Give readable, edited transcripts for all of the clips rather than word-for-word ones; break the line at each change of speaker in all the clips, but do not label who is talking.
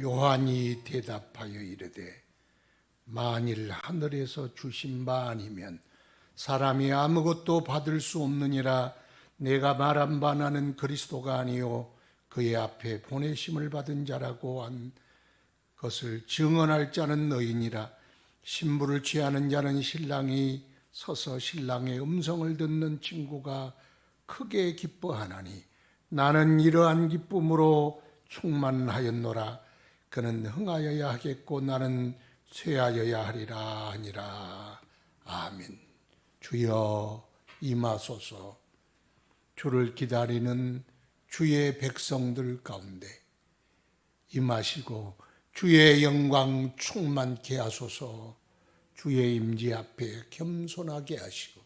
요한이 대답하여 이르되 만일 하늘에서 주신 바 아니면 사람이 아무것도 받을 수 없느니라. 내가 말한 바 나는 그리스도가 아니요 그의 앞에 보내심을 받은 자라고 한 것을 증언할 자는 너희니라. 신부를 취하는 자는 신랑이 서서 신랑의 음성을 듣는 친구가 크게 기뻐하나니 나는 이러한 기쁨으로 충만하였노라. 그는 흥하여야 하겠고 나는 쇠하여야 하리라 하니라. 아멘. 주여 임하소서. 주를 기다리는 주의 백성들 가운데 임하시고 주의 영광 충만케 하소서. 주의 임재 앞에 겸손하게 하시고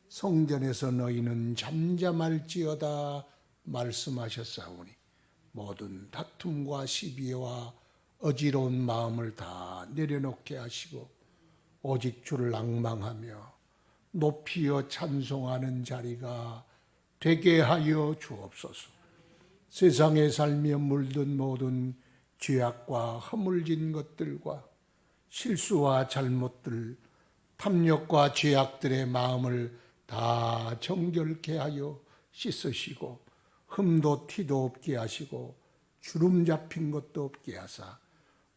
성전에서 너희는 잠잠할지어다 말씀하셨사오니 모든 다툼과 시비와 어지러운 마음을 다 내려놓게 하시고 오직 주를 앙망하며 높이어 찬송하는 자리가 되게 하여 주옵소서. 세상에 살며 물든 모든 죄악과 허물진 것들과 실수와 잘못들, 탐욕과 죄악들의 마음을 다 정결케 하여 씻으시고 흠도 티도 없게 하시고 주름 잡힌 것도 없게 하사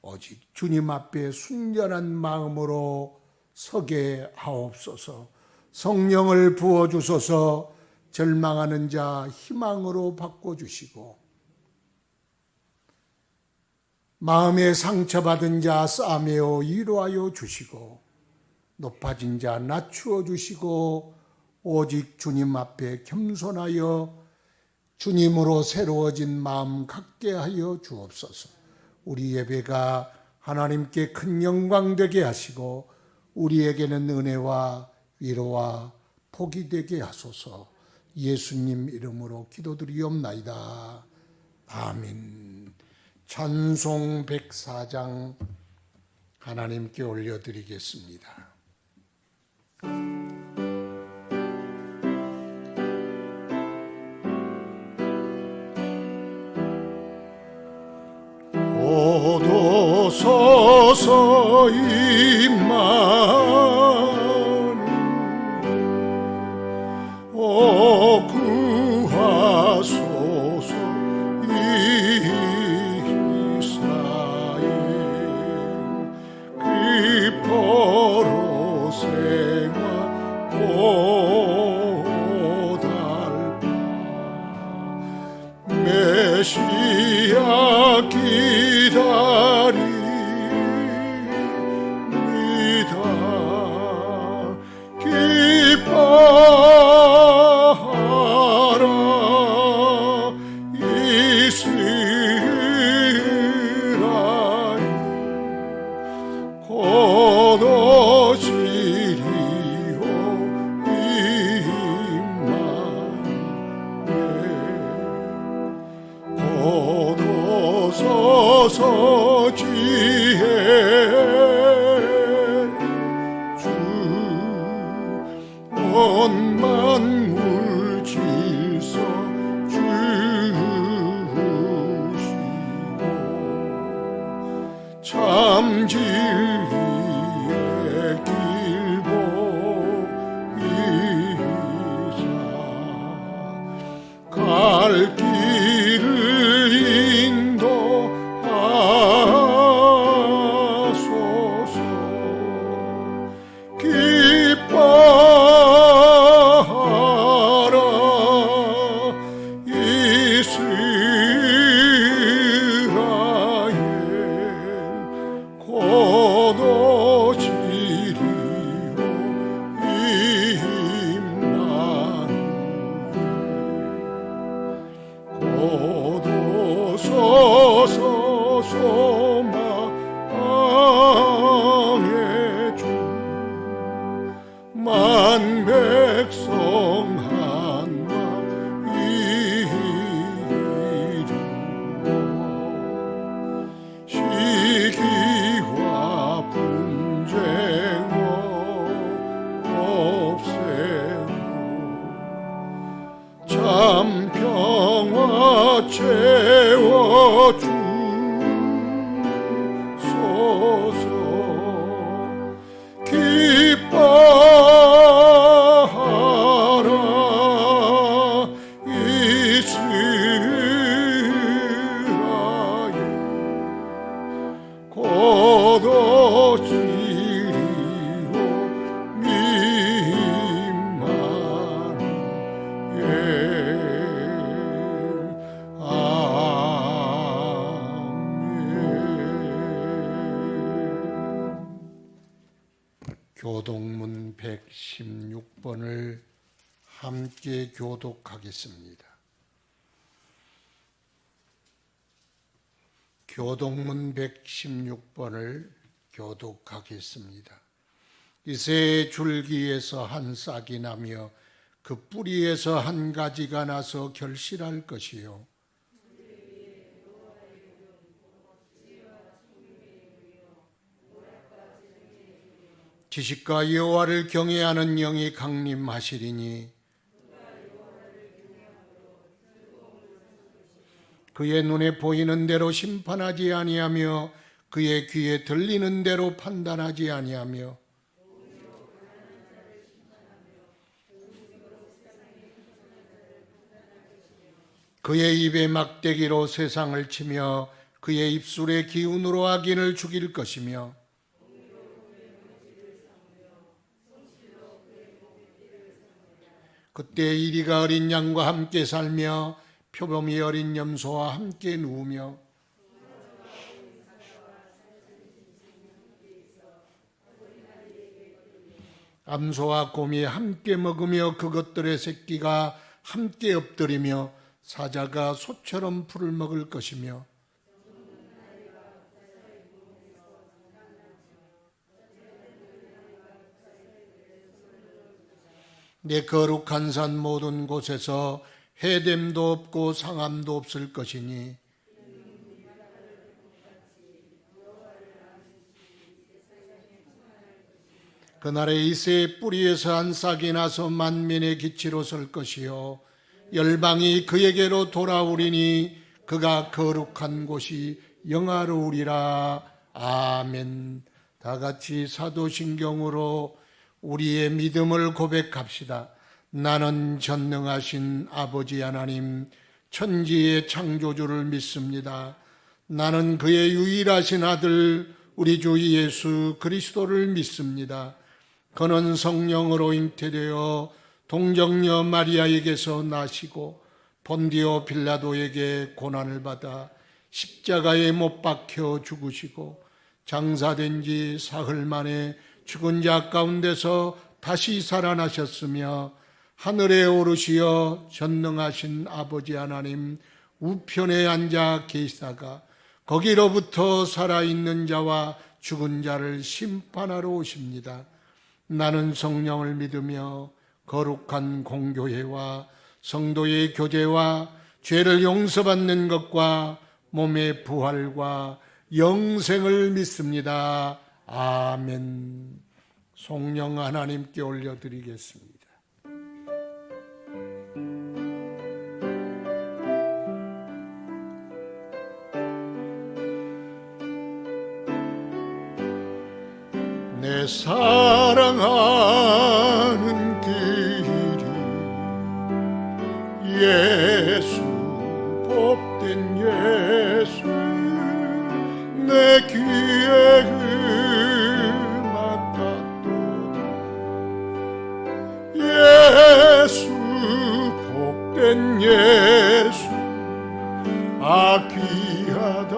오직 주님 앞에 순전한 마음으로 서게 하옵소서. 성령을 부어주소서. 절망하는 자 희망으로 바꿔주시고 마음에 상처받은 자 싸매어 위로하여 주시고 높아진 자 낮추어 주시고 오직 주님 앞에 겸손하여 주님으로 새로워진 마음 갖게 하여 주옵소서. 우리 예배가 하나님께 큰 영광 되게 하시고 우리에게는 은혜와 위로와 복이 되게 하소서. 예수님 이름으로 기도드리옵나이다. 아멘. 찬송 104장 하나님께 올려드리겠습니다. 오도소서 임마누엘 오 구하소서 이스라엘 기뻐로 생활 고달파 메시아 기다립니다. 기뻐하라 이스라엘 곧 오시리오 임마누엘 곧 오소서 지혜 주 온 만물 질서 주시고 참 진리의 길 보이사 갈 길을 인도하소서. 기뻐하라 이스라엘 곧 오시리오 임마누엘 곧 오소서 소망의 주 만 백성 한마음 이루어 시기와 분쟁 없애고 참 평화 채워주 교독문 116번을 함께 교독하겠습니다. 교독문 116번을 교독하겠습니다. 이새 줄기에서 한 싹이 나며 그 뿌리에서 한 가지가 나서 결실할 것이요 지식과 여호와를 경외하는 영이 강림하시리니 그의 눈에 보이는 대로 심판하지 아니하며 그의 귀에 들리는 대로 판단하지 아니하며 그의 입에 막대기로 세상을 치며 그의 입술의 기운으로 악인을 죽일 것이며 그때 이리가 어린 양과 함께 살며 표범이 어린 염소와 함께 누우며 암소와 곰이 함께 먹으며 그것들의 새끼가 함께 엎드리며 사자가 소처럼 풀을 먹을 것이며 내 거룩한 산 모든 곳에서 해됨도 없고 상함도 없을 것이니 그날에 이새의 뿌리에서 한 싹이 나서 만민의 기치로 설 것이요 열방이 그에게로 돌아오리니 그가 거룩한 곳이 영화로우리라. 아멘. 다 같이 사도신경으로 우리의 믿음을 고백합시다. 나는 전능하신 아버지 하나님 천지의 창조주를 믿습니다. 나는 그의 유일하신 아들 우리 주 예수 그리스도를 믿습니다. 그는 성령으로 잉태되어 동정녀 마리아에게서 나시고 본디오 빌라도에게 고난을 받아 십자가에 못 박혀 죽으시고 장사된 지 사흘 만에 죽은 자 가운데서 다시 살아나셨으며 하늘에 오르시어 전능하신 아버지 하나님 우편에 앉아 계시다가 거기로부터 살아있는 자와 죽은 자를 심판하러 오십니다. 나는 성령을 믿으며 거룩한 공교회와 성도의 교제와 죄를 용서받는 것과 몸의 부활과 영생을 믿습니다. 아멘. 성령 하나님께 올려드리겠습니다. 내 사랑하는 길이 예수 복된 예수 내 귀에 음악같도다 예수 복된 예수 귀하다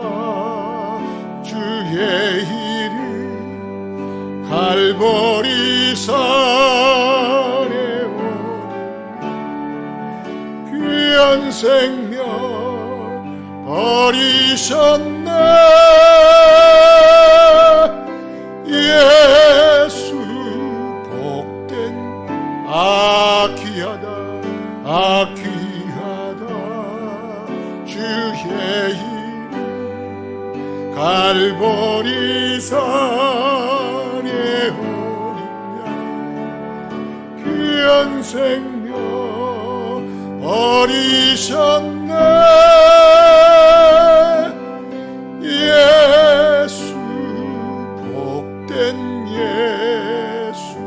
주의 갈보리 산에 귀한 생명 버리셨네 예수 복된 귀하다 귀하다 주의 이름 갈보리 산에 귀한 생명 버리셨네 예수 복된 예수.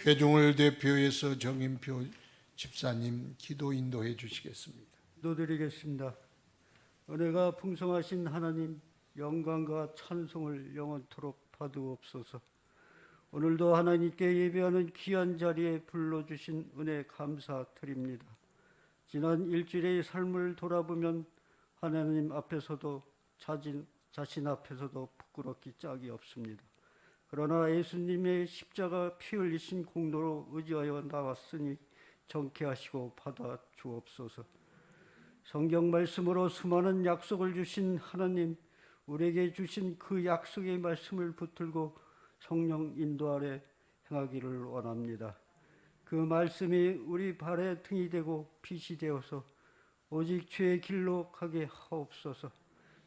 회중을 대표해서 정인표 집사님 기도 인도해 주시겠습니다.
기도드리겠습니다. 은혜가 풍성하신 하나님 영광과 찬송을 영원토록 받으옵소서. 오늘도 하나님께 예배하는 귀한 자리에 불러주신 은혜 감사드립니다. 지난 일주일의 삶을 돌아보면 하나님 앞에서도 자신 앞에서도 부끄럽기 짝이 없습니다. 그러나 예수님의 십자가 피 흘리신 공로로 의지하여 나왔으니 정케하시고 받아 주옵소서. 성경 말씀으로 수많은 약속을 주신 하나님, 우리에게 주신 그 약속의 말씀을 붙들고 성령 인도 아래 행하기를 원합니다. 그 말씀이 우리 발의 등이 되고 빛이 되어서 오직 주의 길로 가게 하옵소서.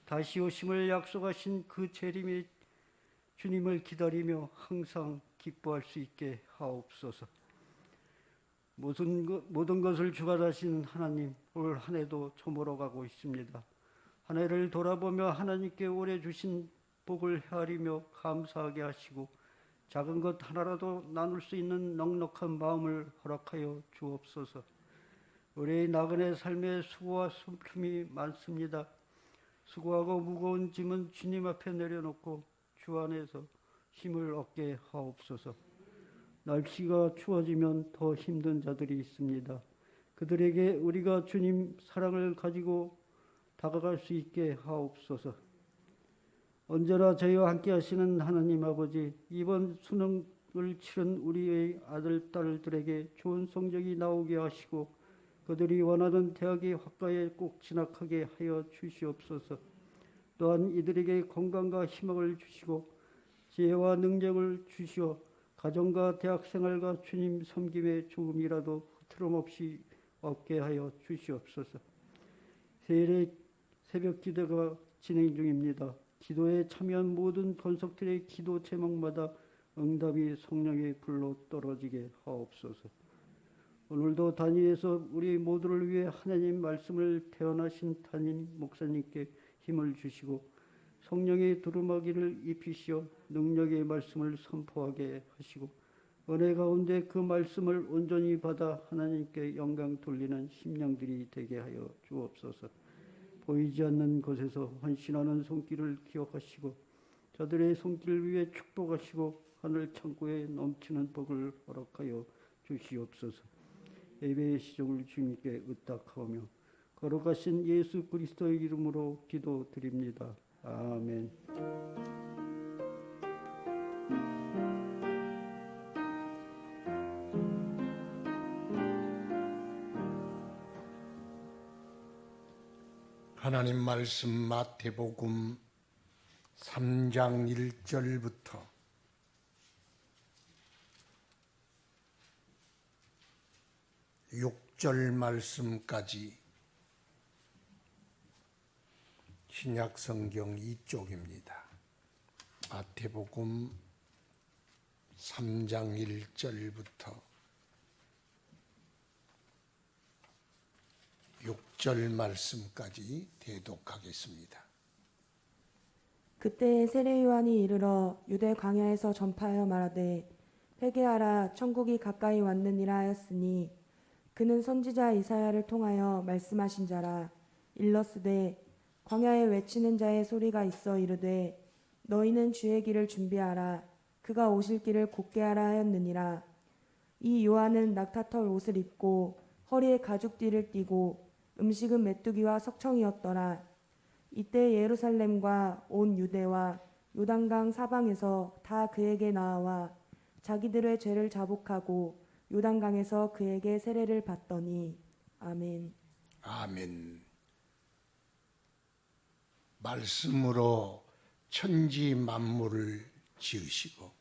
다시 오심을 약속하신 그 재림의 주님을 기다리며 항상 기뻐할 수 있게 하옵소서. 모든 것을 주관하신 하나님, 올 한 해도 저물어 가고 있습니다. 한 해를 돌아보며 하나님께 올해 주신 복을 헤아리며 감사하게 하시고 작은 것 하나라도 나눌 수 있는 넉넉한 마음을 허락하여 주옵소서. 우리의 나그네 삶에 수고와 슬픔이 많습니다. 수고하고 무거운 짐은 주님 앞에 내려놓고 주 안에서 힘을 얻게 하옵소서. 날씨가 추워지면 더 힘든 자들이 있습니다. 그들에게 우리가 주님 사랑을 가지고 다가갈 수 있게 하옵소서. 언제나 저희와 함께 하시는 하나님 아버지, 이번 수능을 치른 우리의 아들, 딸들에게 좋은 성적이 나오게 하시고 그들이 원하는 대학의 학과에 꼭 진학하게 하여 주시옵소서. 또한 이들에게 건강과 희망을 주시고 지혜와 능력을 주시어 가정과 대학생활과 주님 섬김에 조금이라도 틀림없이 얻게 하여 주시옵소서. 세일의 새벽 기도가 진행 중입니다. 기도에 참여한 모든 권속들의 기도 제목마다 응답이 성령의 불로 떨어지게 하옵소서. 오늘도 단위에서 우리 모두를 위해 하나님 말씀을 태어나신 담임 목사님께 힘을 주시고 성령의 두루마기를 입히시어 능력의 말씀을 선포하게 하시고 은혜 가운데 그 말씀을 온전히 받아 하나님께 영광 돌리는 심령들이 되게 하여 주옵소서. 보이지 않는 곳에서 헌신하는 손길을 기억하시고 저들의 손길 위에 축복하시고 하늘 창고에 넘치는 복을 허락하여 주시옵소서. 예배의 시종을 주님께 의탁하오며 거룩하신 예수 그리스도의 이름으로 기도드립니다. 아멘.
하나님 말씀 마태복음 3장 1절부터 6절 말씀까지 신약성경 2쪽입니다. 마태복음 3장 1절부터 6절 말씀까지 대독하겠습니다.
그때 세례 요한이 이르러 유대 광야에서 전파하여 말하되 회개하라 천국이 가까이 왔느니라 하였으니 그는 선지자 이사야를 통하여 말씀하신 자라. 일러스되 광야에 외치는 자의 소리가 있어 이르되 너희는 주의 길을 준비하라 그가 오실 길을 곧게 하라 하였느니라. 이 요한은 낙타털 옷을 입고 허리에 가죽띠를 띠고 음식은 메뚜기와 석청이었더라. 이때 예루살렘과 온 유대와 요단강 사방에서 다 그에게 나아와 자기들의 죄를 자복하고 요단강에서 그에게 세례를 받더니. 아멘.
아멘. 말씀으로 천지 만물을 지으시고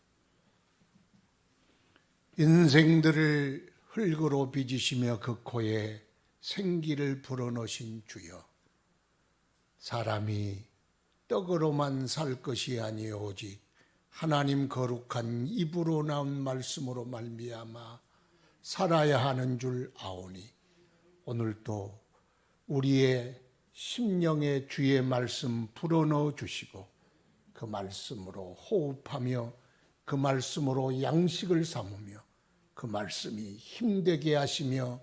인생들을 흙으로 빚으시며 그 코에 생기를 불어넣으신 주여, 사람이 떡으로만 살 것이 아니요 오직 하나님 거룩한 입으로 나온 말씀으로 말미암아 살아야 하는 줄 아오니 오늘도 우리의 심령에 주의 말씀 불어넣어 주시고 그 말씀으로 호흡하며 그 말씀으로 양식을 삼으며 그 말씀이 힘되게 하시며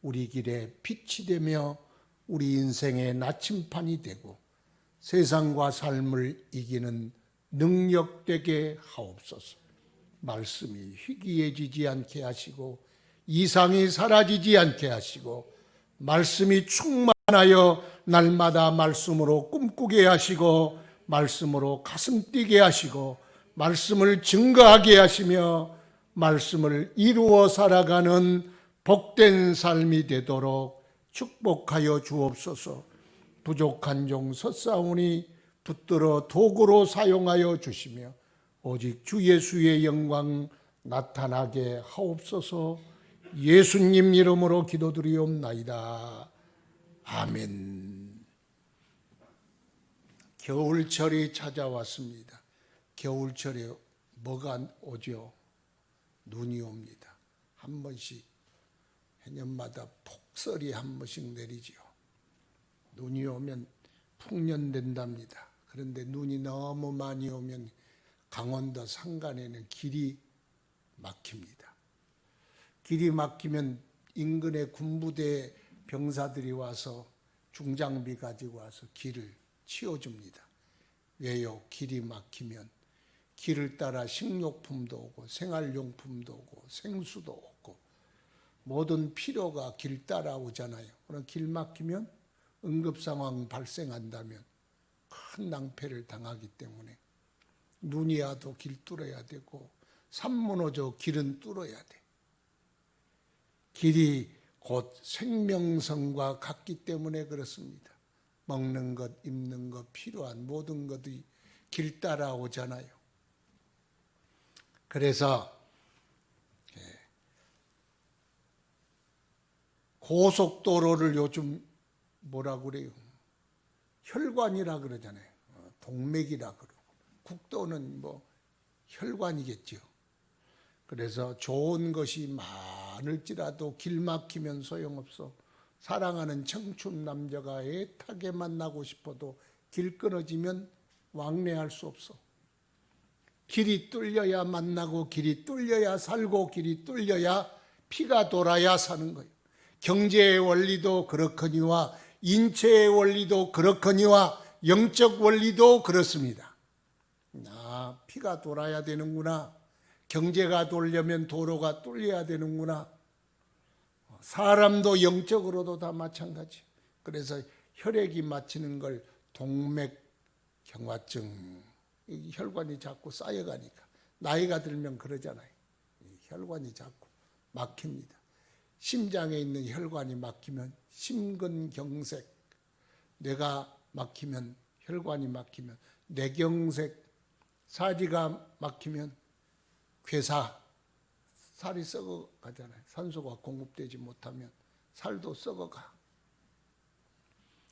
우리 길에 빛이 되며 우리 인생의 나침판이 되고 세상과 삶을 이기는 능력되게 하옵소서. 말씀이 희귀해지지 않게 하시고 이상이 사라지지 않게 하시고 말씀이 충만하여 날마다 말씀으로 꿈꾸게 하시고 말씀으로 가슴 뛰게 하시고 말씀을 증거하게 하시며 말씀을 이루어 살아가는 복된 삶이 되도록 축복하여 주옵소서. 부족한 종 섰사오니 붙들어 도구로 사용하여 주시며 오직 주 예수의 영광 나타나게 하옵소서. 예수님 이름으로 기도드리옵나이다. 아멘. 겨울철이 찾아왔습니다. 겨울철에 뭐가 오죠? 눈이 옵니다. 한 번씩 해년마다 폭설이 한 번씩 내리지요. 눈이 오면 풍년된답니다. 그런데 눈이 너무 많이 오면 강원도 산간에는 길이 막힙니다. 길이 막히면 인근의 군부대 병사들이 와서 중장비 가지고 와서 길을 치워줍니다. 왜요? 길이 막히면 길을 따라 식료품도 오고 생활용품도 오고 생수도 오고 모든 필요가 길 따라 오잖아요. 그럼 길 막히면 응급상황 발생한다면 큰 낭패를 당하기 때문에 눈이 와도 길 뚫어야 되고 산 무너져 길은 뚫어야 돼. 길이 곧 생명성과 같기 때문에 그렇습니다. 먹는 것, 입는 것, 필요한 모든 것이 길 따라 오잖아요. 그래서 고속도로를 요즘 뭐라고 그래요? 혈관이라 그러잖아요. 동맥이라 그러고. 국도는 뭐 혈관이겠죠. 그래서 좋은 것이 많을지라도 길 막히면 소용없어. 사랑하는 청춘 남자가 애타게 만나고 싶어도 길 끊어지면 왕래할 수 없어. 길이 뚫려야 만나고 길이 뚫려야 살고 길이 뚫려야 피가 돌아야 사는 거예요. 경제의 원리도 그렇거니와 인체의 원리도 그렇거니와 영적 원리도 그렇습니다. 피가 돌아야 되는구나. 경제가 돌려면 도로가 뚫려야 되는구나. 사람도 영적으로도 다 마찬가지. 그래서 혈액이 맞히는 걸 동맥경화증, 혈관이 자꾸 쌓여가니까 나이가 들면 그러잖아요. 혈관이 자꾸 막힙니다. 심장에 있는 혈관이 막히면 심근경색, 뇌가 막히면 혈관이 막히면 뇌경색, 사지가 막히면 괴사, 살이 썩어가잖아요. 산소가 공급되지 못하면 살도 썩어가.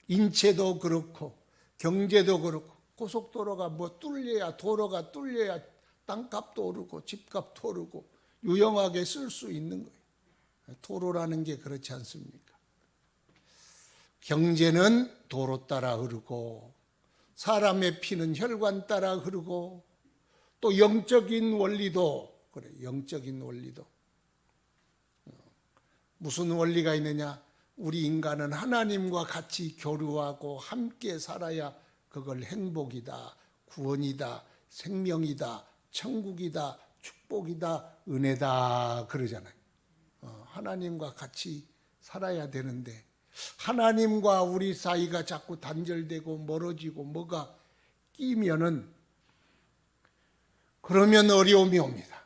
인체도 그렇고 경제도 그렇고 고속도로가 뭐 뚫려야, 도로가 뚫려야 땅값도 오르고 집값도 오르고 유용하게 쓸 수 있는 거예요. 도로라는 게 그렇지 않습니까? 경제는 도로 따라 흐르고 사람의 피는 혈관 따라 흐르고 또 영적인 원리도 그래. 영적인 원리도 무슨 원리가 있느냐? 우리 인간은 하나님과 같이 교류하고 함께 살아야 그걸 행복이다, 구원이다, 생명이다, 천국이다, 축복이다, 은혜다 그러잖아요. 하나님과 같이 살아야 되는데 하나님과 우리 사이가 자꾸 단절되고 멀어지고 뭐가 끼면은 그러면 어려움이 옵니다.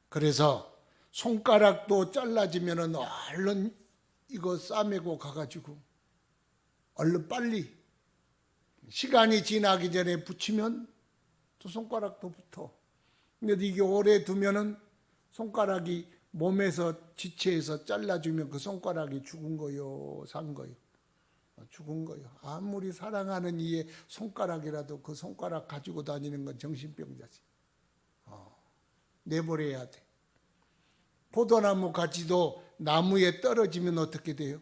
그래서 손가락도 잘라지면은 얼른 이거 싸매고 가가지고 얼른 빨리 시간이 지나기 전에 붙이면 또 손가락도 붙어. 근데 이게 오래 두면은 손가락이 몸에서 지체해서 잘라주면 그 손가락이 죽은 거요, 산 거요? 죽은 거요. 아무리 사랑하는 이의 손가락이라도 그 손가락 가지고 다니는 건 정신병자지. 내버려야 돼. 포도나무 가지도 나무에 떨어지면 어떻게 돼요?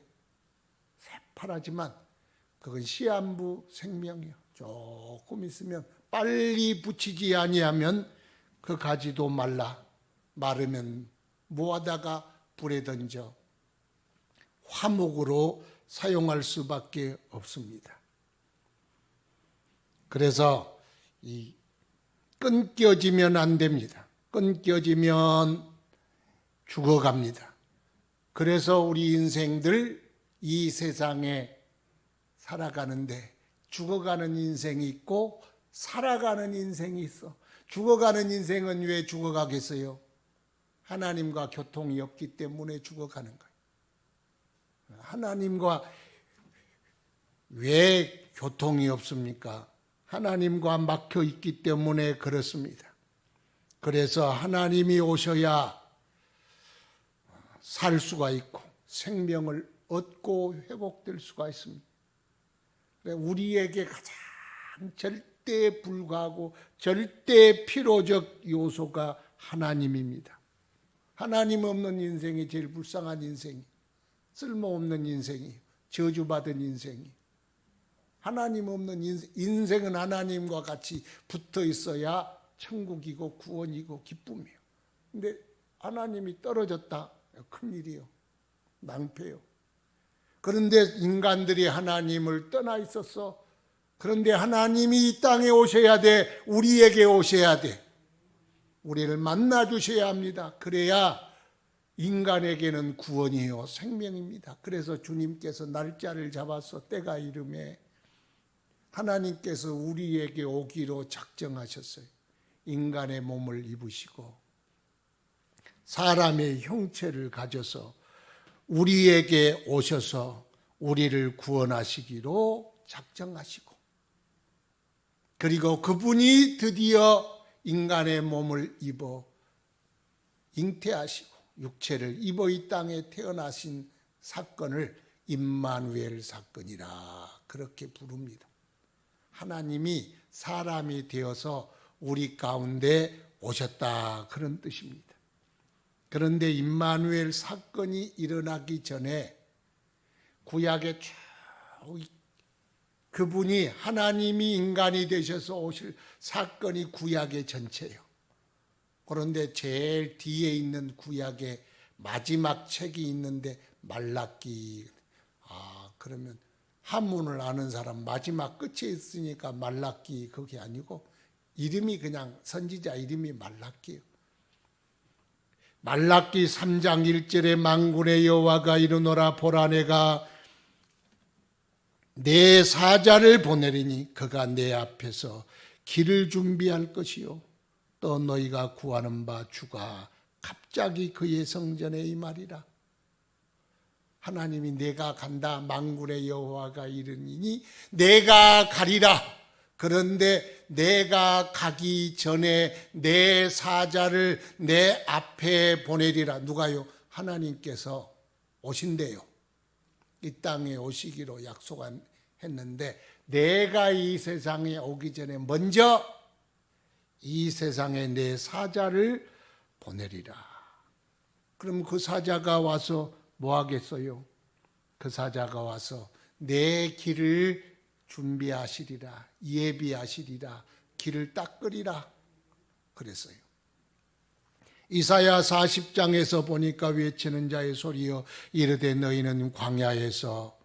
새파랗지만 그건 시한부 생명이요. 조금 있으면 빨리 붙이지 아니하면 그 가지도 마르면 모아다가 불에 던져 화목으로 사용할 수밖에 없습니다. 그래서 이 끊겨지면 안 됩니다. 끊겨지면 죽어갑니다. 그래서 우리 인생들 이 세상에 살아가는데 죽어가는 인생이 있고 살아가는 인생이 있어. 죽어가는 인생은 왜 죽어가겠어요? 하나님과 교통이 없기 때문에 죽어가는 거예요. 하나님과 왜 교통이 없습니까? 하나님과 막혀 있기 때문에 그렇습니다. 그래서 하나님이 오셔야 살 수가 있고 생명을 얻고 회복될 수가 있습니다. 우리에게 가장 절대 불가하고 절대 필요적 요소가 하나님입니다. 하나님 없는 인생이 제일 불쌍한 인생이, 쓸모없는 인생이, 저주받은 인생이. 하나님 없는 인생은 하나님과 같이 붙어 있어야 천국이고 구원이고 기쁨이에요. 근데 하나님이 떨어졌다, 큰일이요. 낭패요. 그런데 인간들이 하나님을 떠나 있었어. 그런데 하나님이 이 땅에 오셔야 돼. 우리에게 오셔야 돼. 우리를 만나 주셔야 합니다. 그래야 인간에게는 구원이요 생명입니다. 그래서 주님께서 날짜를 잡아서 때가 이름에 하나님께서 우리에게 오기로 작정하셨어요. 인간의 몸을 입으시고 사람의 형체를 가져서 우리에게 오셔서 우리를 구원하시기로 작정하시고, 그리고 그분이 드디어 인간의 몸을 입어 잉태하시고 육체를 입어 이 땅에 태어나신 사건을 임마누엘 사건이라 그렇게 부릅니다. 하나님이 사람이 되어서 우리 가운데 오셨다, 그런 뜻입니다. 그런데 임마누엘 사건이 일어나기 전에 구약의 쭉 그분이 하나님이 인간이 되셔서 오실 사건이 구약의 전체예요. 그런데 제일 뒤에 있는 구약의 마지막 책이 있는데 말라기. 그러면 한문을 아는 사람 마지막 끝에 있으니까 말라기, 그게 아니고 이름이 그냥 선지자 이름이 말라기예요. 말라기 3장 1절에 만군의 여호와가 이르노라, 보라 내가 내 사자를 보내리니 그가 내 앞에서 길을 준비할 것이요 또 너희가 구하는 바 주가 갑자기 그의 성전에 임하리라. 하나님이 내가 간다, 만군의 여호와가 이르니 내가 가리라. 그런데 내가 가기 전에 내 사자를 내 앞에 보내리라. 누가요? 하나님께서 오신대요. 이 땅에 오시기로 약속했는데 내가 이 세상에 오기 전에 먼저 이 세상에 내 사자를 보내리라. 그럼 그 사자가 와서 뭐 하겠어요? 그 사자가 와서 내 길을 준비하시리라, 예비하시리라, 길을 닦으리라 그랬어요. 이사야 40장에서 보니까 외치는 자의 소리여 이르되 너희는 광야에서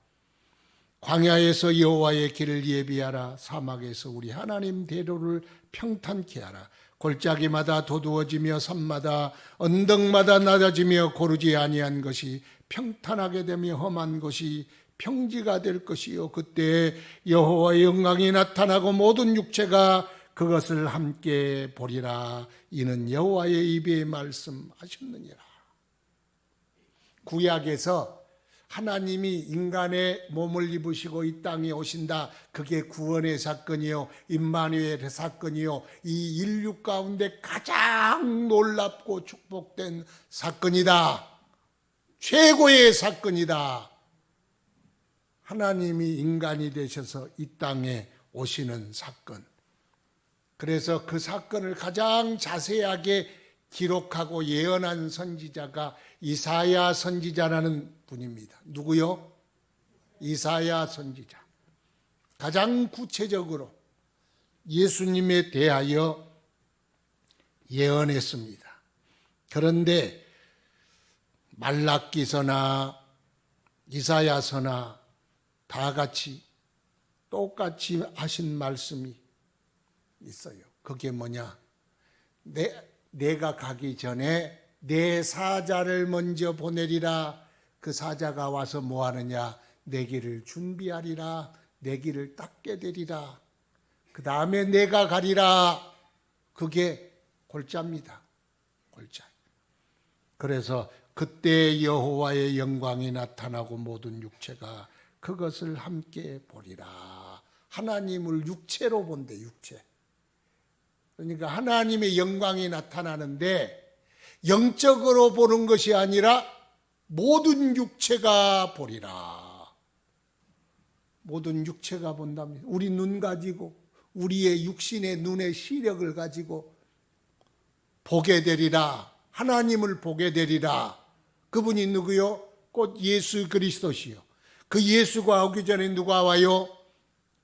여호와의 길을 예비하라. 사막에서 우리 하나님 대로를 평탄케 하라. 골짜기마다 도두어지며 산마다 언덕마다 낮아지며 고르지 아니한 것이 평탄하게 되며 험한 것이 평지가 될 것이요 그때 여호와의 영광이 나타나고 모든 육체가 그것을 함께 보리라. 이는 여호와의 입에 말씀하셨느니라. 구약에서 하나님이 인간의 몸을 입으시고 이 땅에 오신다. 그게 구원의 사건이요, 임마누엘의 사건이요, 이 인류 가운데 가장 놀랍고 축복된 사건이다. 최고의 사건이다. 하나님이 인간이 되셔서 이 땅에 오시는 사건. 그래서 그 사건을 가장 자세하게 기록하고 예언한 선지자가 이사야 선지자라는 분입니다. 누구요? 이사야 선지자. 가장 구체적으로 예수님에 대하여 예언했습니다. 그런데 말라기서나 이사야서나 다 같이 똑같이 하신 말씀이 있어요. 그게 뭐냐? 내가 가기 전에 내 사자를 먼저 보내리라. 그 사자가 와서 뭐 하느냐? 내 길을 준비하리라. 내 길을 닦게 되리라. 그 다음에 내가 가리라. 그게 골자입니다. 골자. 그래서 그때 여호와의 영광이 나타나고 모든 육체가 그것을 함께 보리라. 하나님을 육체로 본대, 육체. 그러니까 하나님의 영광이 나타나는데 영적으로 보는 것이 아니라 모든 육체가 보리라. 모든 육체가 본답니다. 우리 눈 가지고 우리의 육신의 눈의 시력을 가지고 보게 되리라. 하나님을 보게 되리라. 그분이 누구요? 곧 예수 그리스도시요. 그 예수가 오기 전에 누가 와요?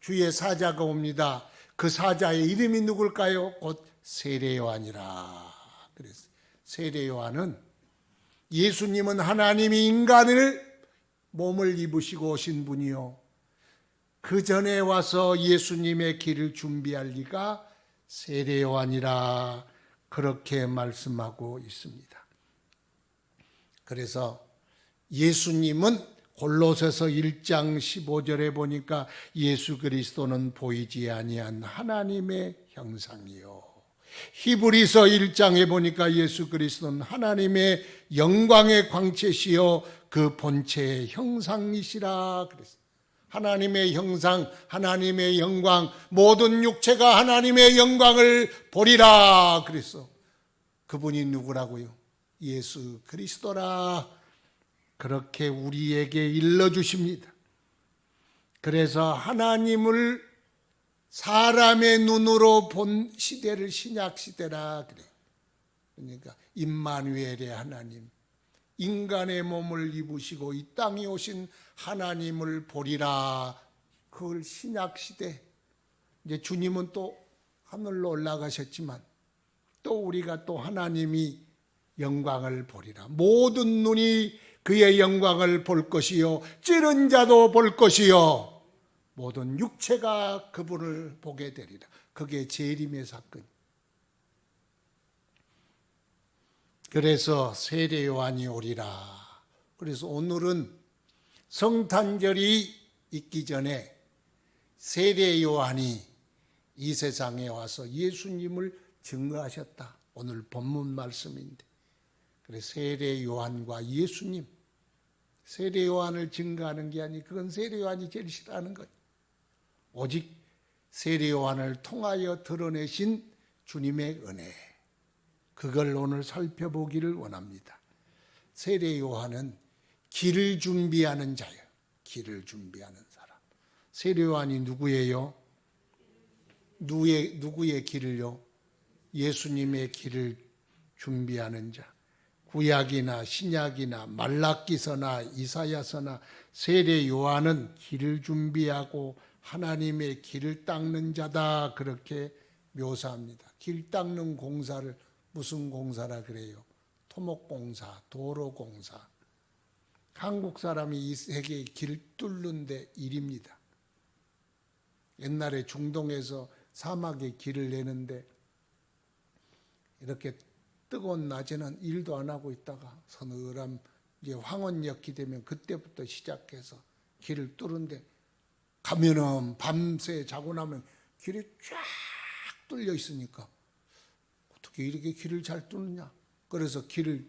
주의 사자가 옵니다. 그 사자의 이름이 누굴까요? 곧 세례 요한이라. 그래서 세례 요한은 예수님은 하나님이 인간을 몸을 입으시고 오신 분이요. 그 전에 와서 예수님의 길을 준비할 리가 세례 요한이라 그렇게 말씀하고 있습니다. 그래서 예수님은 골로새서 1장 15절에 보니까 예수 그리스도는 보이지 아니한 하나님의 형상이요. 히브리서 1장에 보니까 예수 그리스도는 하나님의 영광의 광채시요 그 본체의 형상이시라 그랬어요. 하나님의 형상, 하나님의 영광, 모든 육체가 하나님의 영광을 보리라 그랬어. 그분이 누구라고요? 예수 그리스도라. 그렇게 우리에게 일러주십니다. 그래서 하나님을 사람의 눈으로 본 시대를 신약 시대라 그래요. 그러니까 임마누엘의 하나님, 인간의 몸을 입으시고 이 땅에 오신 하나님을 보리라. 그걸 신약 시대. 이제 주님은 또 하늘로 올라가셨지만 또 우리가 또 하나님이 영광을 보리라. 모든 눈이 그의 영광을 볼 것이요 찌른 자도 볼 것이요 모든 육체가 그분을 보게 되리라. 그게 재림의 사건. 그래서 세례 요한이 오리라. 그래서 오늘은 성탄절이 있기 전에 세례 요한이 이 세상에 와서 예수님을 증거하셨다. 오늘 본문 말씀인데. 그래서 세례 요한과 예수님, 세례 요한을 증거하는 게 아니, 그건 세례 요한이 제일 싫어하는 거예요. 오직 세례 요한을 통하여 드러내신 주님의 은혜, 그걸 오늘 살펴보기를 원합니다. 세례 요한은 길을 준비하는 자예요. 길을 준비하는 사람. 세례 요한이 누구예요? 누구의 길을요? 예수님의 길을 준비하는 자. 구약이나 신약이나 말라기서나 이사야서나 세례 요한은 길을 준비하고 하나님의 길을 닦는 자다. 그렇게 묘사합니다. 길 닦는 공사를 무슨 공사라 그래요? 토목공사, 도로공사. 한국 사람이 이 세계의 길 뚫는 데 일입니다. 옛날에 중동에서 사막에 길을 내는데 이렇게 뜨거운 낮에는 일도 안 하고 있다가 서늘한 이제 황혼역이 되면 그때부터 시작해서 길을 뚫는데 가면은 밤새 자고 나면 길이 쫙 뚫려 있으니까 어떻게 이렇게 길을 잘 뚫느냐. 그래서 길을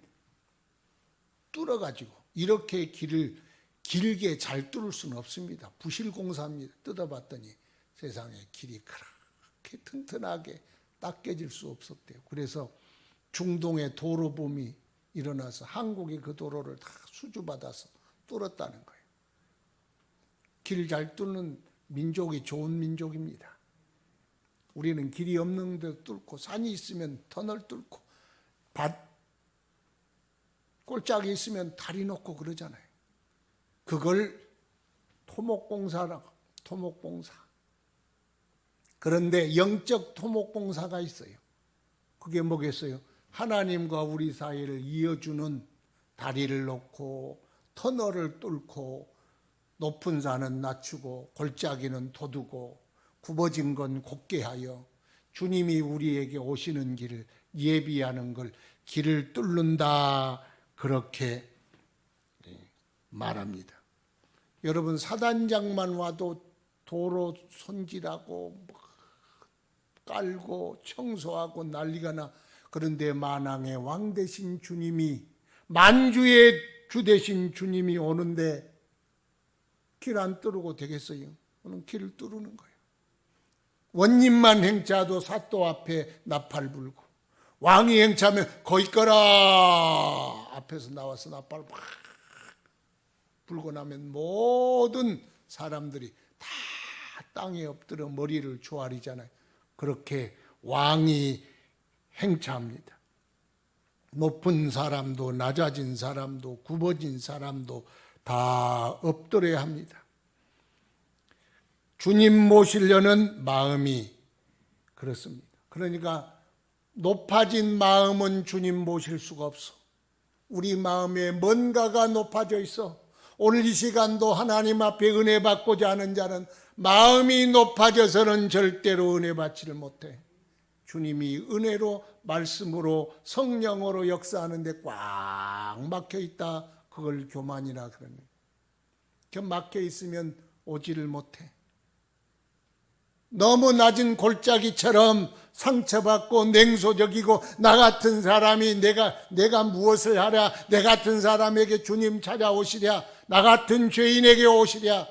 뚫어가지고 이렇게 길을 길게 잘 뚫을 수는 없습니다. 부실공사입니다. 뜯어봤더니 세상에 길이 그렇게 튼튼하게 닦여질 수 없었대요. 그래서 중동의 도로붐이 일어나서 한국이 그 도로를 다 수주받아서 뚫었다는 거예요. 길 잘 뚫는 민족이 좋은 민족입니다. 우리는 길이 없는 데 뚫고 산이 있으면 터널 뚫고 꼴짝이 있으면 다리 놓고 그러잖아요. 그걸 토목공사라고, 토목공사. 그런데 영적 토목공사가 있어요. 그게 뭐겠어요? 하나님과 우리 사이를 이어주는 다리를 놓고 터널을 뚫고 높은 산은 낮추고 골짜기는 돋우고 굽어진 건 곧게 하여 주님이 우리에게 오시는 길을 예비하는 걸 길을 뚫는다. 그렇게 말합니다. 여러분 사단장만 와도 도로 손질하고 깔고 청소하고 난리가 나. 그런데 만왕의 왕 되신 주님이, 만주의 주 되신 주님이 오는데 길 안 뚫고 되겠어요? 오늘 길을 뚫는 거예요. 원님만 행차도 사또 앞에 나팔 불고, 왕이 행차하면 거기 거라 앞에서 나와서 나팔 막 불고 나면 모든 사람들이 다 땅에 엎드려 머리를 조아리잖아요. 그렇게 왕이 행차합니다. 높은 사람도 낮아진 사람도 굽어진 사람도 다 엎드려야 합니다. 주님 모시려는 마음이 그렇습니다. 그러니까 높아진 마음은 주님 모실 수가 없어. 우리 마음에 뭔가가 높아져 있어. 오늘 이 시간도 하나님 앞에 은혜 받고자 하는 자는 마음이 높아져서는 절대로 은혜 받지를 못해. 주님이 은혜로, 말씀으로, 성령으로 역사하는데 꽉 막혀 있다. 그걸 교만이라 그럽니다. 막혀 있으면 오지를 못해. 너무 낮은 골짜기처럼 상처받고 냉소적이고, 나 같은 사람이 내가 무엇을 하랴, 내 같은 사람에게 주님 찾아오시랴, 나 같은 죄인에게 오시랴,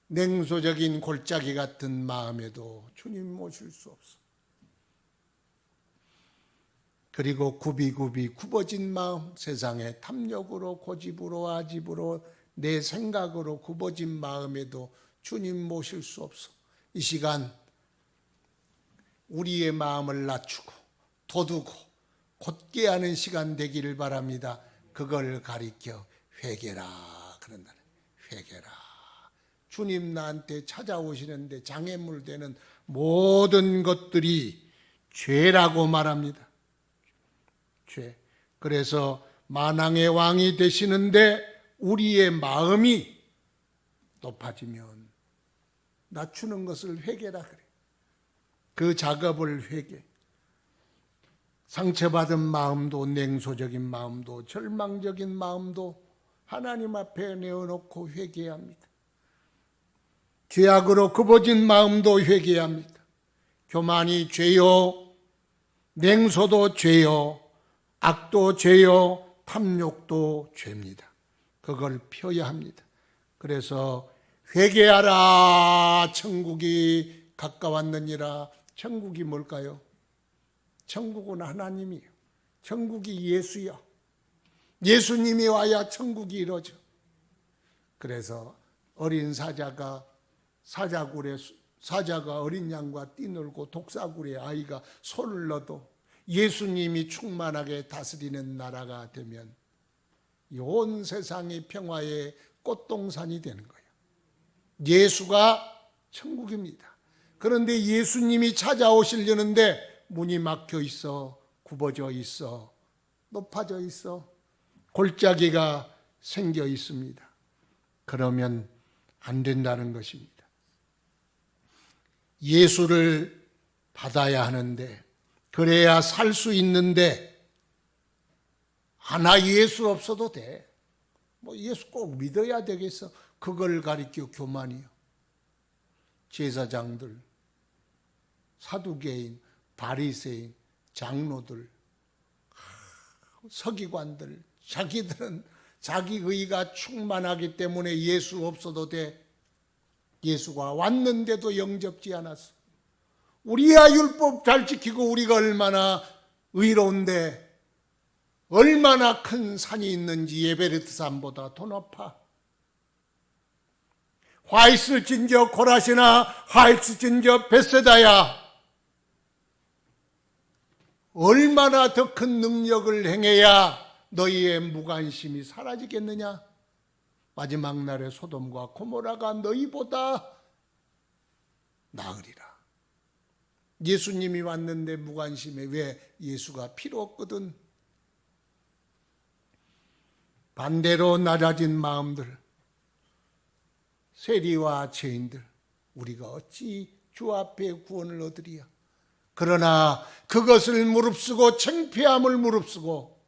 냉소적인 골짜기 같은 마음에도 주님 모실 수 없어. 그리고 굽이굽이 굽어진 마음, 세상의 탐욕으로, 고집으로, 아집으로, 내 생각으로 굽어진 마음에도 주님 모실 수 없어. 이 시간 우리의 마음을 낮추고 돋우고 곧게 하는 시간 되기를 바랍니다. 그걸 가리켜 회개라 그런다는, 회개라. 주님 나한테 찾아오시는데 장애물 되는 모든 것들이 죄라고 말합니다. 죄. 그래서 만왕의 왕이 되시는데 우리의 마음이 높아지면 낮추는 것을 회개라 그래. 그 작업을 회개. 상처받은 마음도, 냉소적인 마음도, 절망적인 마음도 하나님 앞에 내어놓고 회개해야 합니다. 죄악으로 굽어진 마음도 회개해야 합니다. 교만이 죄요, 냉소도 죄요, 악도 죄요, 탐욕도 죄입니다. 그걸 펴야 합니다. 그래서 회개하라, 천국이 가까웠느니라. 천국이 뭘까요? 천국은 하나님이에요. 천국이 예수요. 예수님이 와야 천국이 이루어져. 그래서 어린 사자가 어린 양과 뛰놀고 독사굴에 아이가 손을 넣어도 예수님이 충만하게 다스리는 나라가 되면 온 세상이 평화의 꽃동산이 되는 거예요. 예수가 천국입니다. 그런데 예수님이 찾아오시려는데 문이 막혀 있어, 굽어져 있어, 높아져 있어, 골짜기가 생겨 있습니다. 그러면 안 된다는 것입니다. 예수를 받아야 하는데, 그래야 살 수 있는데, 하나 예수 없어도 돼. 예수 꼭 믿어야 되겠어. 그걸 가리켜 교만이요. 제사장들, 사두개인, 바리새인, 장로들, 서기관들, 자기들은 자기 의가 충만하기 때문에 예수 없어도 돼. 예수가 왔는데도 영접지 않았어. 우리야 율법 잘 지키고 우리가 얼마나 의로운데 얼마나 큰 산이 있는지 에베레스트 산보다 더 높아. 화 있을진저 고라시나 화 있을진저 벳세다야. 얼마나 더 큰 능력을 행해야 너희의 무관심이 사라지겠느냐? 마지막 날에 소돔과 고모라가 너희보다 나으리라. 예수님이 왔는데 무관심해. 왜? 예수가 필요 없거든. 반대로 낮아진 마음들, 세리와 죄인들, 우리가 어찌 주 앞에 구원을 얻으리야? 그러나 그것을 무릅쓰고 창피함을 무릅쓰고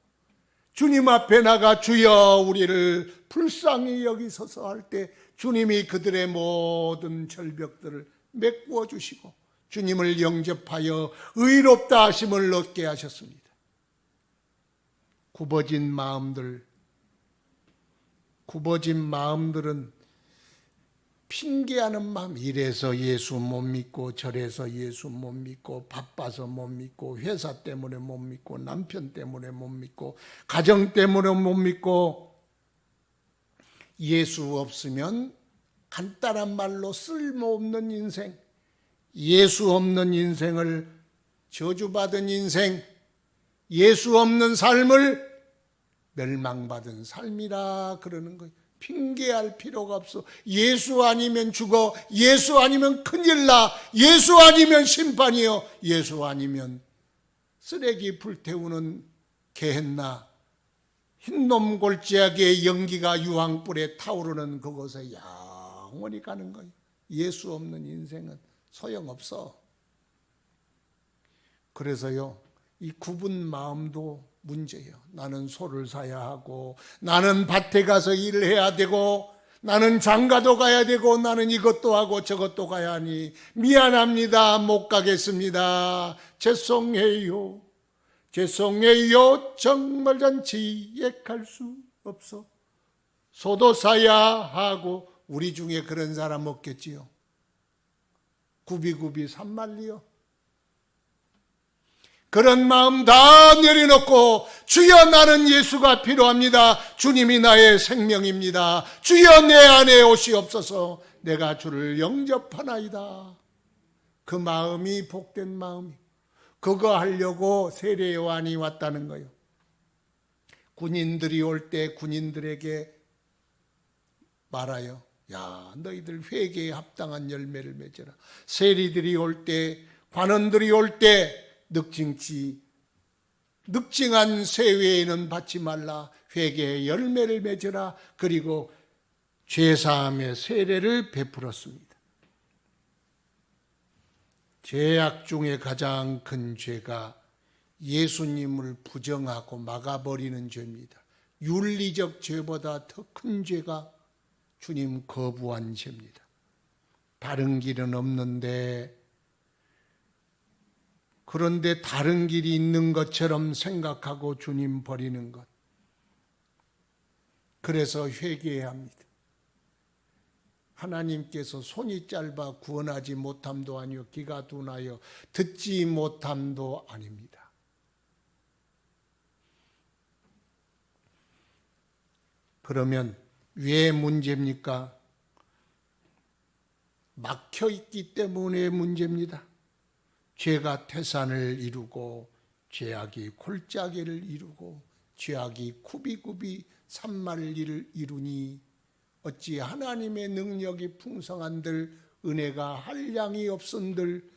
주님 앞에 나가 주여 우리를 불쌍히 여기소서 할 때 주님이 그들의 모든 절벽들을 메꾸어 주시고 주님을 영접하여 의롭다 하심을 얻게 하셨습니다. 굽어진 마음들은 핑계하는 마음, 이래서 예수 못 믿고 저래서 예수 못 믿고 바빠서 못 믿고 회사 때문에 못 믿고 남편 때문에 못 믿고 가정 때문에 못 믿고, 예수 없으면 간단한 말로 쓸모없는 인생, 예수 없는 인생을 저주받은 인생, 예수 없는 삶을 멸망받은 삶이라 그러는 거예요. 핑계할 필요가 없어. 예수 아니면 죽어. 예수 아니면 큰일 나. 예수 아니면 심판이요. 예수 아니면 쓰레기 불태우는 게헨나, 흰놈 골짜기의 연기가 유황불에 타오르는 그곳에 영원히 가는 거예요. 예수 없는 인생은 소용없어. 그래서요, 이 굽은 마음도 문제예요. 나는 소를 사야 하고, 나는 밭에 가서 일을 해야 되고, 나는 장가도 가야 되고, 나는 이것도 하고 저것도 가야 하니 미안합니다. 못 가겠습니다. 죄송해요. 정말 전 지ек할 수 없어. 소도 사야 하고. 우리 중에 그런 사람 없겠지요. 굽이굽이 산말리요. 그런 마음 다 내려놓고, 주여 나는 예수가 필요합니다. 주님이 나의 생명입니다. 주여 내 안에 오시옵소서. 내가 주를 영접하나이다. 그 마음이 복된 마음이에요. 그거 하려고 세례 요한이 왔다는 거예요. 군인들이 올 때 군인들에게 말하여, 야, 너희들 회개에 합당한 열매를 맺어라. 세리들이 올 때, 관원들이 올 때 늑징한 새 외에는 받지 말라. 회개의 열매를 맺어라. 그리고 죄사함의 세례를 베풀었습니다. 죄악 중에 가장 큰 죄가 예수님을 부정하고 막아버리는 죄입니다. 윤리적 죄보다 더 큰 죄가 주님 거부한 죄입니다. 다른 길은 없는데, 그런데 다른 길이 있는 것처럼 생각하고 주님 버리는 것. 그래서 회개해야 합니다. 하나님께서 손이 짧아 구원하지 못함도 아니요 귀가 둔하여 듣지 못함도 아닙니다. 그러면 왜 문제입니까? 막혀있기 때문에 문제입니다. 죄가 태산을 이루고 죄악이 골짜기를 이루고 죄악이 굽이굽이 산말리를 이루니 어찌 하나님의 능력이 풍성한들 은혜가 한량이 없은들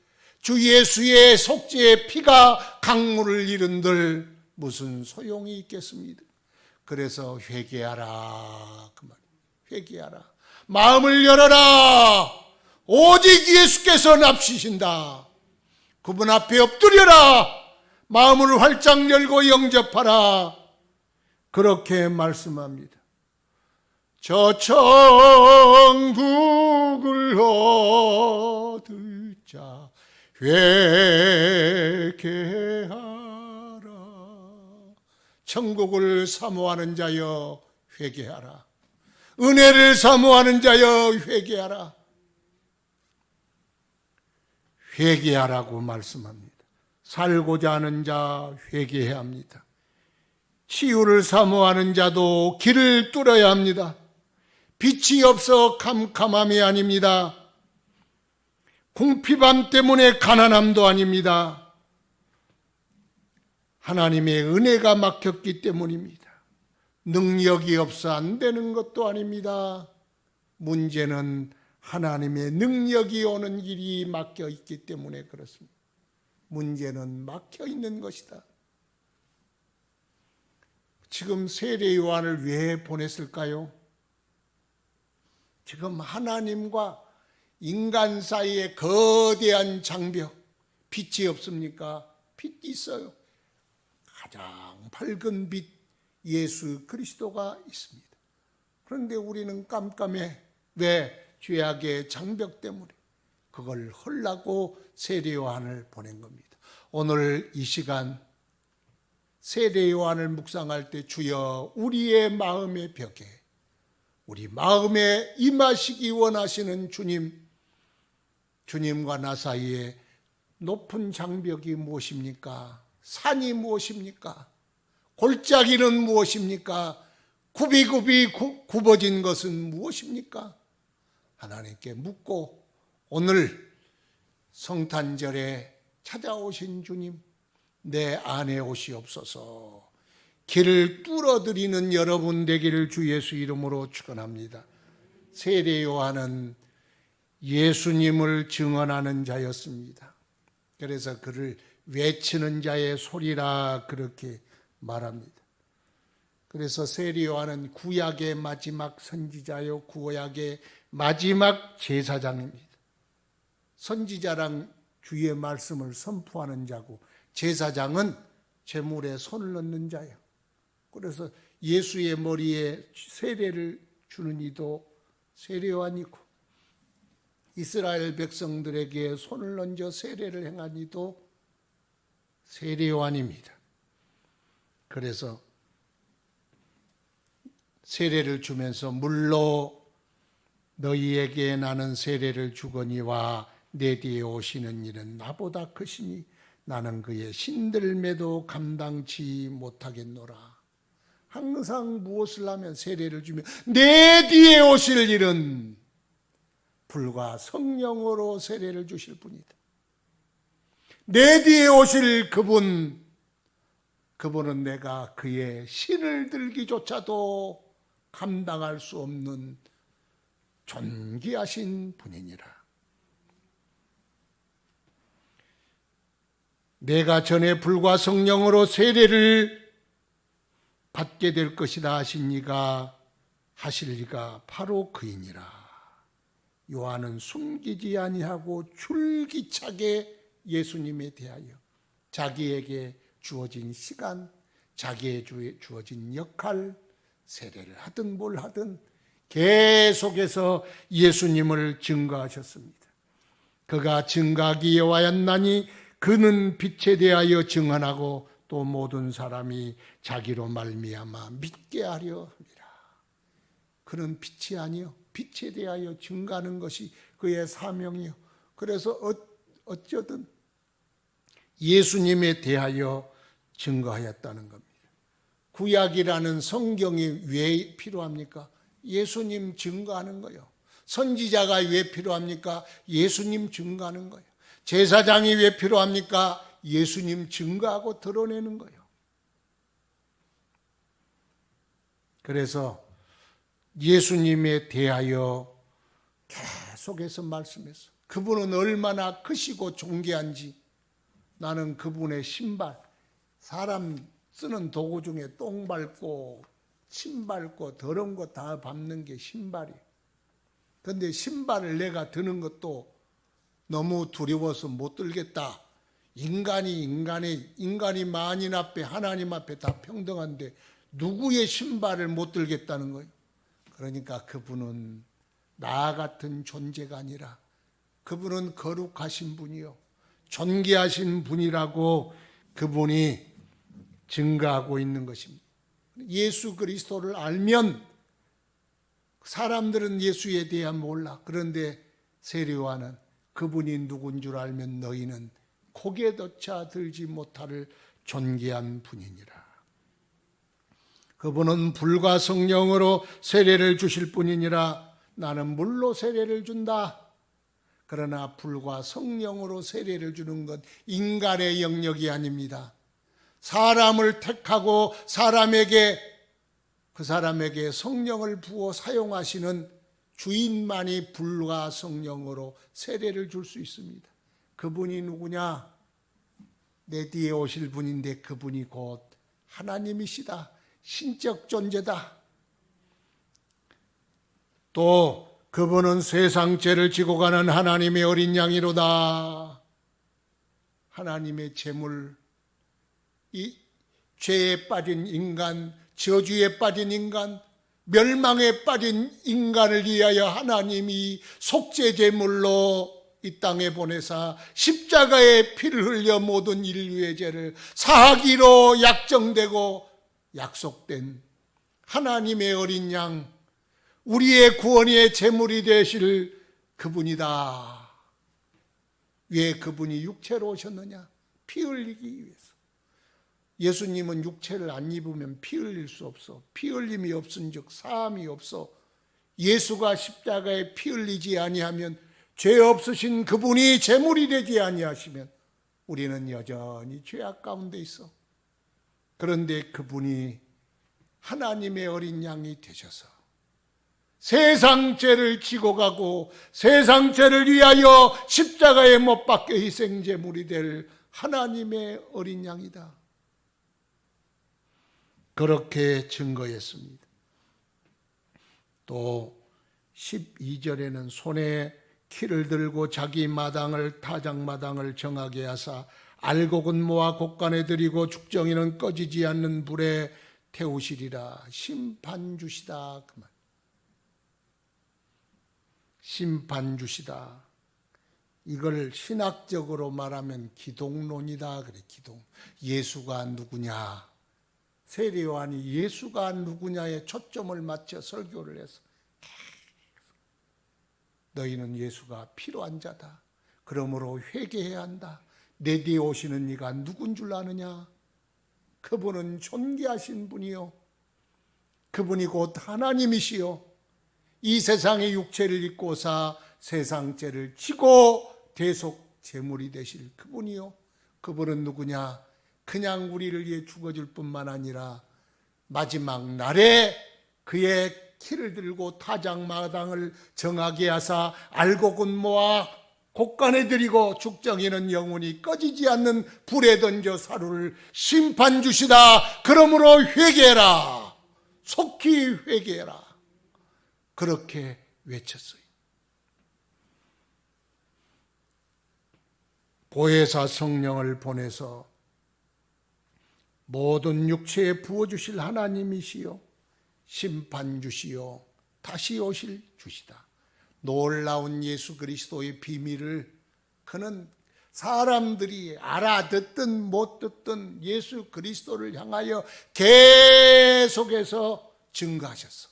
주 예수의 속죄의 피가 강물을 이룬들 무슨 소용이 있겠습니까? 그래서 회개하라 그 말이에요. 회개하라. 마음을 열어라. 오직 예수께서 납시신다. 그분 앞에 엎드려라. 마음을 활짝 열고 영접하라. 그렇게 말씀합니다. 저 천국을 얻을 자 회개하라. 천국을 사모하는 자여 회개하라. 은혜를 사모하는 자여 회개하라. 회개하라고 말씀합니다. 살고자 하는 자 회개해야 합니다. 치유를 사모하는 자도 길을 뚫어야 합니다. 빛이 없어 캄캄함이 아닙니다. 궁핍함 때문에 가난함도 아닙니다. 하나님의 은혜가 막혔기 때문입니다. 능력이 없어 안 되는 것도 아닙니다. 문제는 하나님의 능력이 오는 길이 막혀 있기 때문에 그렇습니다. 문제는 막혀 있는 것이다. 지금 세례 요한을 왜 보냈을까요? 지금 하나님과 인간 사이에 거대한 장벽, 빛이 없습니까? 빛이 있어요. 가장 밝은 빛 예수 그리스도가 있습니다. 그런데 우리는 깜깜해. 왜? 죄악의 장벽 때문에. 그걸 헐라고 세례 요한을 보낸 겁니다. 오늘 이 시간 세례 요한을 묵상할 때 주여 우리의 마음의 벽에 우리 마음에 임하시기 원하시는 주님과 나 사이에 높은 장벽이 무엇입니까? 산이 무엇입니까? 골짜기는 무엇입니까? 굽이굽이 굽어진 것은 무엇입니까? 하나님께 묻고 오늘 성탄절에 찾아오신 주님, 내 안에 오시옵소서. 길을 뚫어드리는 여러분 되기를 주 예수 이름으로 축원합니다. 세례 요한은 예수님을 증언하는 자였습니다. 그래서 그를 외치는 자의 소리라 그렇게 말합니다. 그래서 세례 요한은 구약의 마지막 선지자요, 구약의 마지막 제사장입니다. 선지자랑 주의 말씀을 선포하는 자고, 제사장은 제물에 손을 넣는 자예요. 그래서 예수의 머리에 세례를 주는 이도 세례 요한이고, 이스라엘 백성들에게 손을 얹어 세례를 행한 이도 세례 요한입니다. 그래서 세례를 주면서 물로 너희에게 나는 세례를 주거니와 내 뒤에 오시는 이는 나보다 크시니 나는 그의 신들매도 감당치 못하겠노라. 항상 무엇을 하면 세례를 주면 내 뒤에 오실 일은 불과 성령으로 세례를 주실 분이다. 내 뒤에 오실 그분은 내가 그의 신을 들기조차도 감당할 수 없는 존귀하신 분이니라. 내가 전에 불과 성령으로 세례를 받게 될 것이라 하신 이가 하실 이가 바로 그이니라. 요한은 숨기지 아니하고 줄기차게 예수님에 대하여 자기에게 주어진 시간, 자기에게 주어진 역할, 세례를 하든 뭘 하든 계속해서 예수님을 증거하셨습니다. 그가 증거하기에 왔나니 그는 빛에 대하여 증언하고 또 모든 사람이 자기로 말미암아 믿게 하려 합니다. 그는 빛이 아니요, 빛에 대하여 증거하는 것이 그의 사명이요. 그래서 어쩌든 예수님에 대하여 증거하였다는 겁니다. 구약이라는 성경이 왜 필요합니까? 예수님 증거하는 거예요. 선지자가 왜 필요합니까? 예수님 증거하는 거예요. 제사장이 왜 필요합니까? 예수님 증거하고 드러내는 거예요. 그래서 예수님에 대하여 계속해서 말씀했어. 그분은 얼마나 크시고 존귀한지. 나는 그분의 신발, 사람 쓰는 도구 중에 똥 밟고 침 밟고 더러운 거 다 밟는 게 신발이에요. 그런데 신발을 내가 드는 것도 너무 두려워서 못 들겠다. 인간이 만인 앞에 하나님 앞에 다 평등한데 누구의 신발을 못 들겠다는 거예요. 그러니까 그분은 나 같은 존재가 아니라 그분은 거룩하신 분이요, 존귀하신 분이라고 그분이 증거하고 있는 것입니다. 예수 그리스도를 알면 사람들은 예수에 대해 몰라. 그런데 세례 요한은 그분이 누군 줄 알면 너희는 고개조차 들지 못할 존귀한 분이니라. 그분은 불과 성령으로 세례를 주실 뿐이니라. 나는 물로 세례를 준다. 그러나 불과 성령으로 세례를 주는 건 인간의 영역이 아닙니다. 사람을 택하고 그 사람에게 성령을 부어 사용하시는 주인만이 불과 성령으로 세례를 줄 수 있습니다. 그분이 누구냐? 내 뒤에 오실 분인데 그분이 곧 하나님이시다. 신적 존재다. 또 그분은 세상 죄를 지고 가는 하나님의 어린 양이로다. 하나님의 제물, 이 죄에 빠진 인간, 저주에 빠진 인간, 멸망에 빠진 인간을 위하여 하나님이 속죄 제물로 이 땅에 보내사 십자가에 피를 흘려 모든 인류의 죄를 사하기로 약정되고 약속된 하나님의 어린 양, 우리의 구원의 제물이 되실 그분이다. 왜 그분이 육체로 오셨느냐? 피 흘리기 위해서. 예수님은 육체를 안 입으면 피 흘릴 수 없어. 피 흘림이 없은즉 사함이 없어. 예수가 십자가에 피 흘리지 아니하면, 죄 없으신 그분이 제물이 되지 아니하시면 우리는 여전히 죄악 가운데 있어. 그런데 그분이 하나님의 어린 양이 되셔서 세상 죄를 지고 가고 세상 죄를 위하여 십자가에 못 박혀 희생 제물이 될 하나님의 어린 양이다. 그렇게 증거했습니다. 또 12절에는 손에 키를 들고 자기 마당을 타작마당을 정하게 하사 알곡은 모아 곡간에 들이고 죽정이는 꺼지지 않는 불에 태우시리라. 심판 주시다 그 말. 심판 주시다. 이걸 신학적으로 말하면 기독론이다 그래. 기독. 예수가 누구냐? 세례요한이 예수가 누구냐에 초점을 맞춰 설교를 해서 너희는 예수가 필요한 자다. 그러므로 회개해야 한다. 내 뒤에 오시는 이가 누군 줄 아느냐? 그분은 존귀하신 분이요, 그분이 곧 하나님이시요, 이 세상의 육체를 입고사 세상 죄를 지고 대속 제물이 되실 그분이요. 그분은 누구냐? 그냥 우리를 위해 죽어줄 뿐만 아니라 마지막 날에 그의 키를 들고 타작마당을 정하게 하사 알곡은 모아 곡간에 들이고 죽정이는 영혼이 꺼지지 않는 불에 던져 사루를 심판 주시다. 그러므로 회개해라. 속히 회개해라. 그렇게 외쳤어요. 보혜사 성령을 보내서 모든 육체에 부어주실 하나님이시요, 심판 주시요, 다시 오실 주시다. 놀라운 예수 그리스도의 비밀을 그는 사람들이 알아듣든 못 듣든 예수 그리스도를 향하여 계속해서 증거하셨어.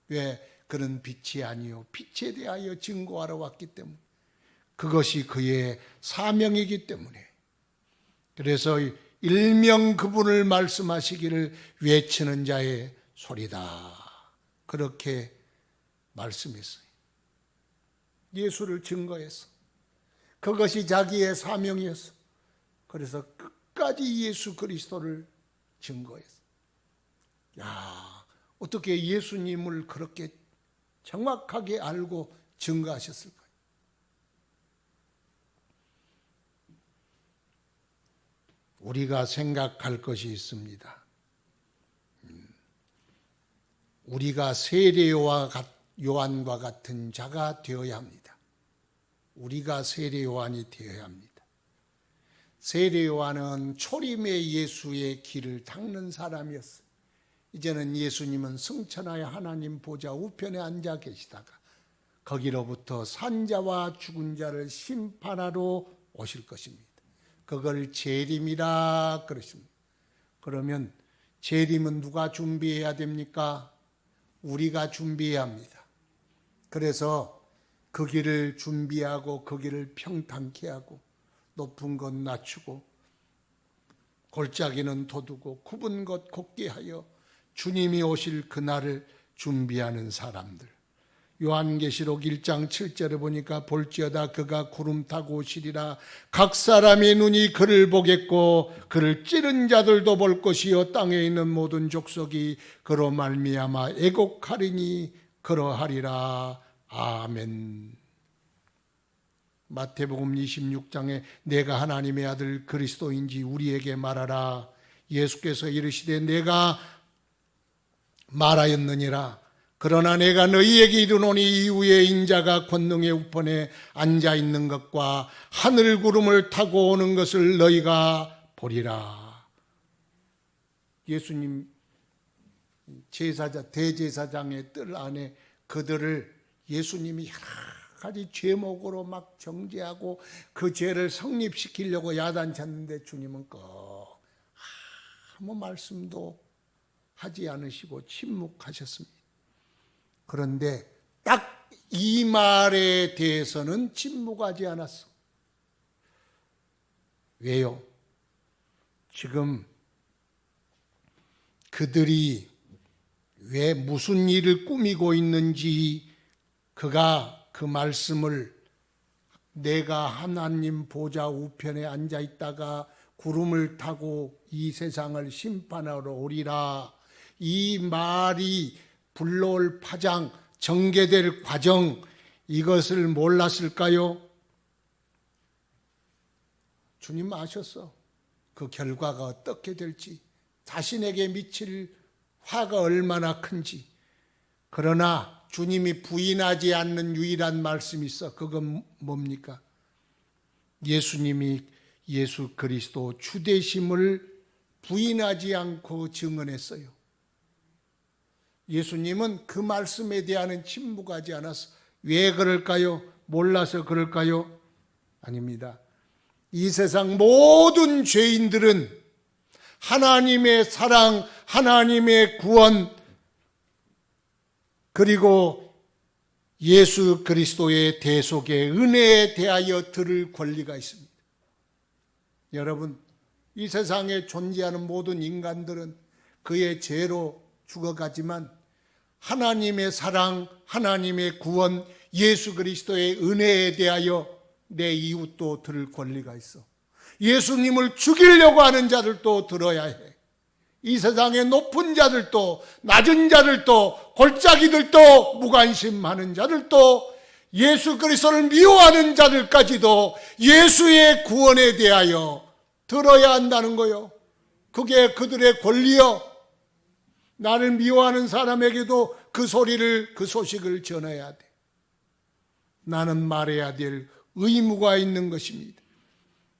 왜? 그는 빛이 아니요 빛에 대하여 증거하러 왔기 때문에, 그것이 그의 사명이기 때문에. 그래서 일명 그분을 말씀하시기를 외치는 자의 소리다. 그렇게 말씀했어요. 예수를 증거했어. 그것이 자기의 사명이었어. 그래서 끝까지 예수 그리스도를 증거했어. 야, 어떻게 예수님을 그렇게 정확하게 알고 증거하셨을까요? 우리가 생각할 것이 있습니다. 우리가 세례 요한과 같은 자가 되어야 합니다. 우리가 세례 요한이 되어야 합니다. 세례 요한은 초림의 예수의 길을 닦는 사람이었어요. 이제는 예수님은 승천하여 하나님 보좌 우편에 앉아 계시다가 거기로부터 산자와 죽은 자를 심판하러 오실 것입니다. 그걸 재림이라 그러십니다. 그러면 재림은 누가 준비해야 됩니까? 우리가 준비해야 합니다. 그래서 그 길을 준비하고 그 길을 평탄케 하고 높은 것 낮추고 골짜기는 돋우고 굽은 것 곱게 하여 주님이 오실 그날을 준비하는 사람들. 요한계시록 1장 7절에 보니까 볼지어다 그가 구름 타고 오시리라. 각 사람의 눈이 그를 보겠고 그를 찌른 자들도 볼 것이요 땅에 있는 모든 족속이 그로 말미암아 애곡하리니 그러하리라. 아멘. 마태복음 26장에 내가 하나님의 아들 그리스도인지 우리에게 말하라. 예수께서 이르시되 내가 말하였느니라. 그러나 내가 너희에게 이르노니 이후에 인자가 권능의 우편에 앉아있는 것과 하늘 구름을 타고 오는 것을 너희가 보리라. 예수님 제사장, 대제사장의 뜰 안에 그들을 예수님이 여러 가지 죄목으로 막 정죄하고 그 죄를 성립시키려고 야단쳤는데 주님은 꼭 아무 말씀도 하지 않으시고 침묵하셨습니다. 그런데 딱 이 말에 대해서는 침묵하지 않았어. 왜요? 지금 그들이 왜 무슨 일을 꾸미고 있는지 그가 그 말씀을 내가 하나님 보좌 우편에 앉아 있다가 구름을 타고 이 세상을 심판하러 오리라, 이 말이 불러올 파장, 전개될 과정, 이것을 몰랐을까요? 주님 아셨어. 그 결과가 어떻게 될지, 자신에게 미칠 화가 얼마나 큰지. 그러나 주님이 부인하지 않는 유일한 말씀이 있어. 그건 뭡니까? 예수님이 예수 그리스도 주되심을 부인하지 않고 증언했어요. 예수님은 그 말씀에 대한 침묵하지 않았어. 왜 그럴까요? 몰라서 그럴까요? 아닙니다. 이 세상 모든 죄인들은 하나님의 사랑, 하나님의 구원, 그리고 예수 그리스도의 대속의 은혜에 대하여 들을 권리가 있습니다. 여러분, 이 세상에 존재하는 모든 인간들은 그의 죄로 죽어가지만 하나님의 사랑, 하나님의 구원, 예수 그리스도의 은혜에 대하여 내 이웃도 들을 권리가 있어. 예수님을 죽이려고 하는 자들도 들어야 해. 이 세상의 높은 자들도, 낮은 자들도, 골짜기들도, 무관심하는 자들도, 예수 그리스도를 미워하는 자들까지도 예수의 구원에 대하여 들어야 한다는 거요. 그게 그들의 권리요. 나를 미워하는 사람에게도 그 소리를, 그 소식을 전해야 돼. 나는 말해야 될 의무가 있는 것입니다.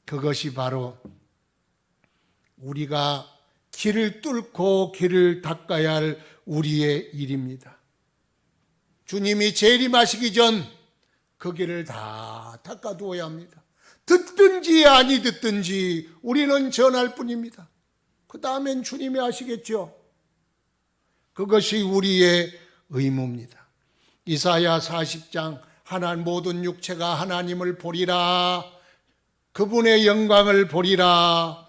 그것이 바로 우리가 길을 뚫고 길을 닦아야 할 우리의 일입니다. 주님이 재림하시기 전 그 길을 다 닦아두어야 합니다. 듣든지 아니 듣든지 우리는 전할 뿐입니다. 그 다음엔 주님이 하시겠죠. 그것이 우리의 의무입니다. 이사야 40장 하나님 모든 육체가 하나님을 보리라, 그분의 영광을 보리라.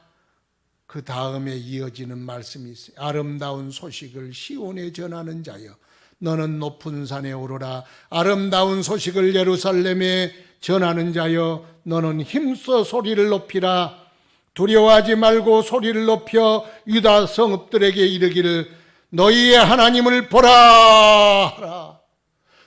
그 다음에 이어지는 말씀이 있어요. 아름다운 소식을 시온에 전하는 자여 너는 높은 산에 오르라. 아름다운 소식을 예루살렘에 전하는 자여 너는 힘써 소리를 높이라. 두려워하지 말고 소리를 높여 유다 성읍들에게 이르기를 너희의 하나님을 보라.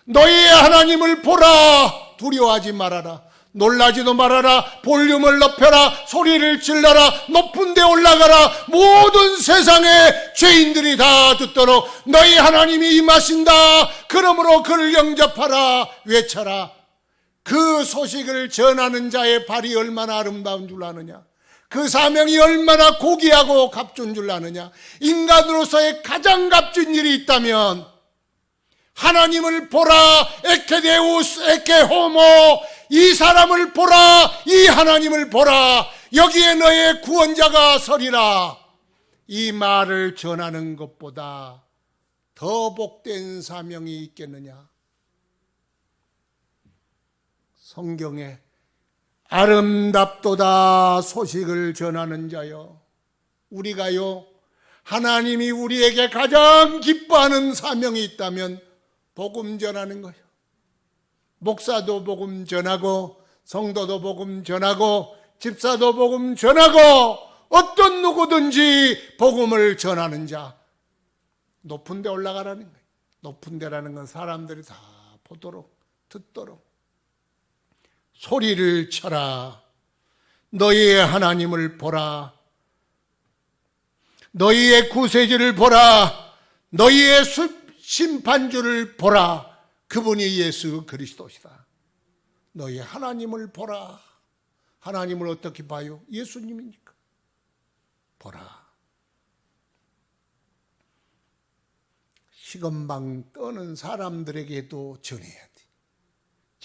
너희의 하나님을 보라. 두려워하지 말아라. 놀라지도 말아라. 볼륨을 높여라. 소리를 질러라. 높은 데 올라가라. 모든 세상의 죄인들이 다 듣도록 너희 하나님이 임하신다. 그러므로 그를 영접하라. 외쳐라. 그 소식을 전하는 자의 발이 얼마나 아름다운 줄 아느냐. 그 사명이 얼마나 고귀하고 값진 줄 아느냐. 인간으로서의 가장 값진 일이 있다면 하나님을 보라. 에케데우스 에케호모. 이 사람을 보라. 이 하나님을 보라. 여기에 너의 구원자가 서리라. 이 말을 전하는 것보다 더 복된 사명이 있겠느냐. 성경에 아름답도다 소식을 전하는 자여. 우리가요, 하나님이 우리에게 가장 기뻐하는 사명이 있다면 복음 전하는 거예요. 목사도 복음 전하고, 성도도 복음 전하고, 집사도 복음 전하고, 어떤 누구든지 복음을 전하는 자. 높은 데 올라가라는 거예요. 높은 데라는 건 사람들이 다 보도록, 듣도록. 소리를 쳐라. 너희의 하나님을 보라. 너희의 구세주를 보라. 너희의 심판주를 보라. 그분이 예수 그리스도시다. 너희 하나님을 보라. 하나님을 어떻게 봐요? 예수님이니까. 보라. 시건방 떠는 사람들에게도 전해야 돼.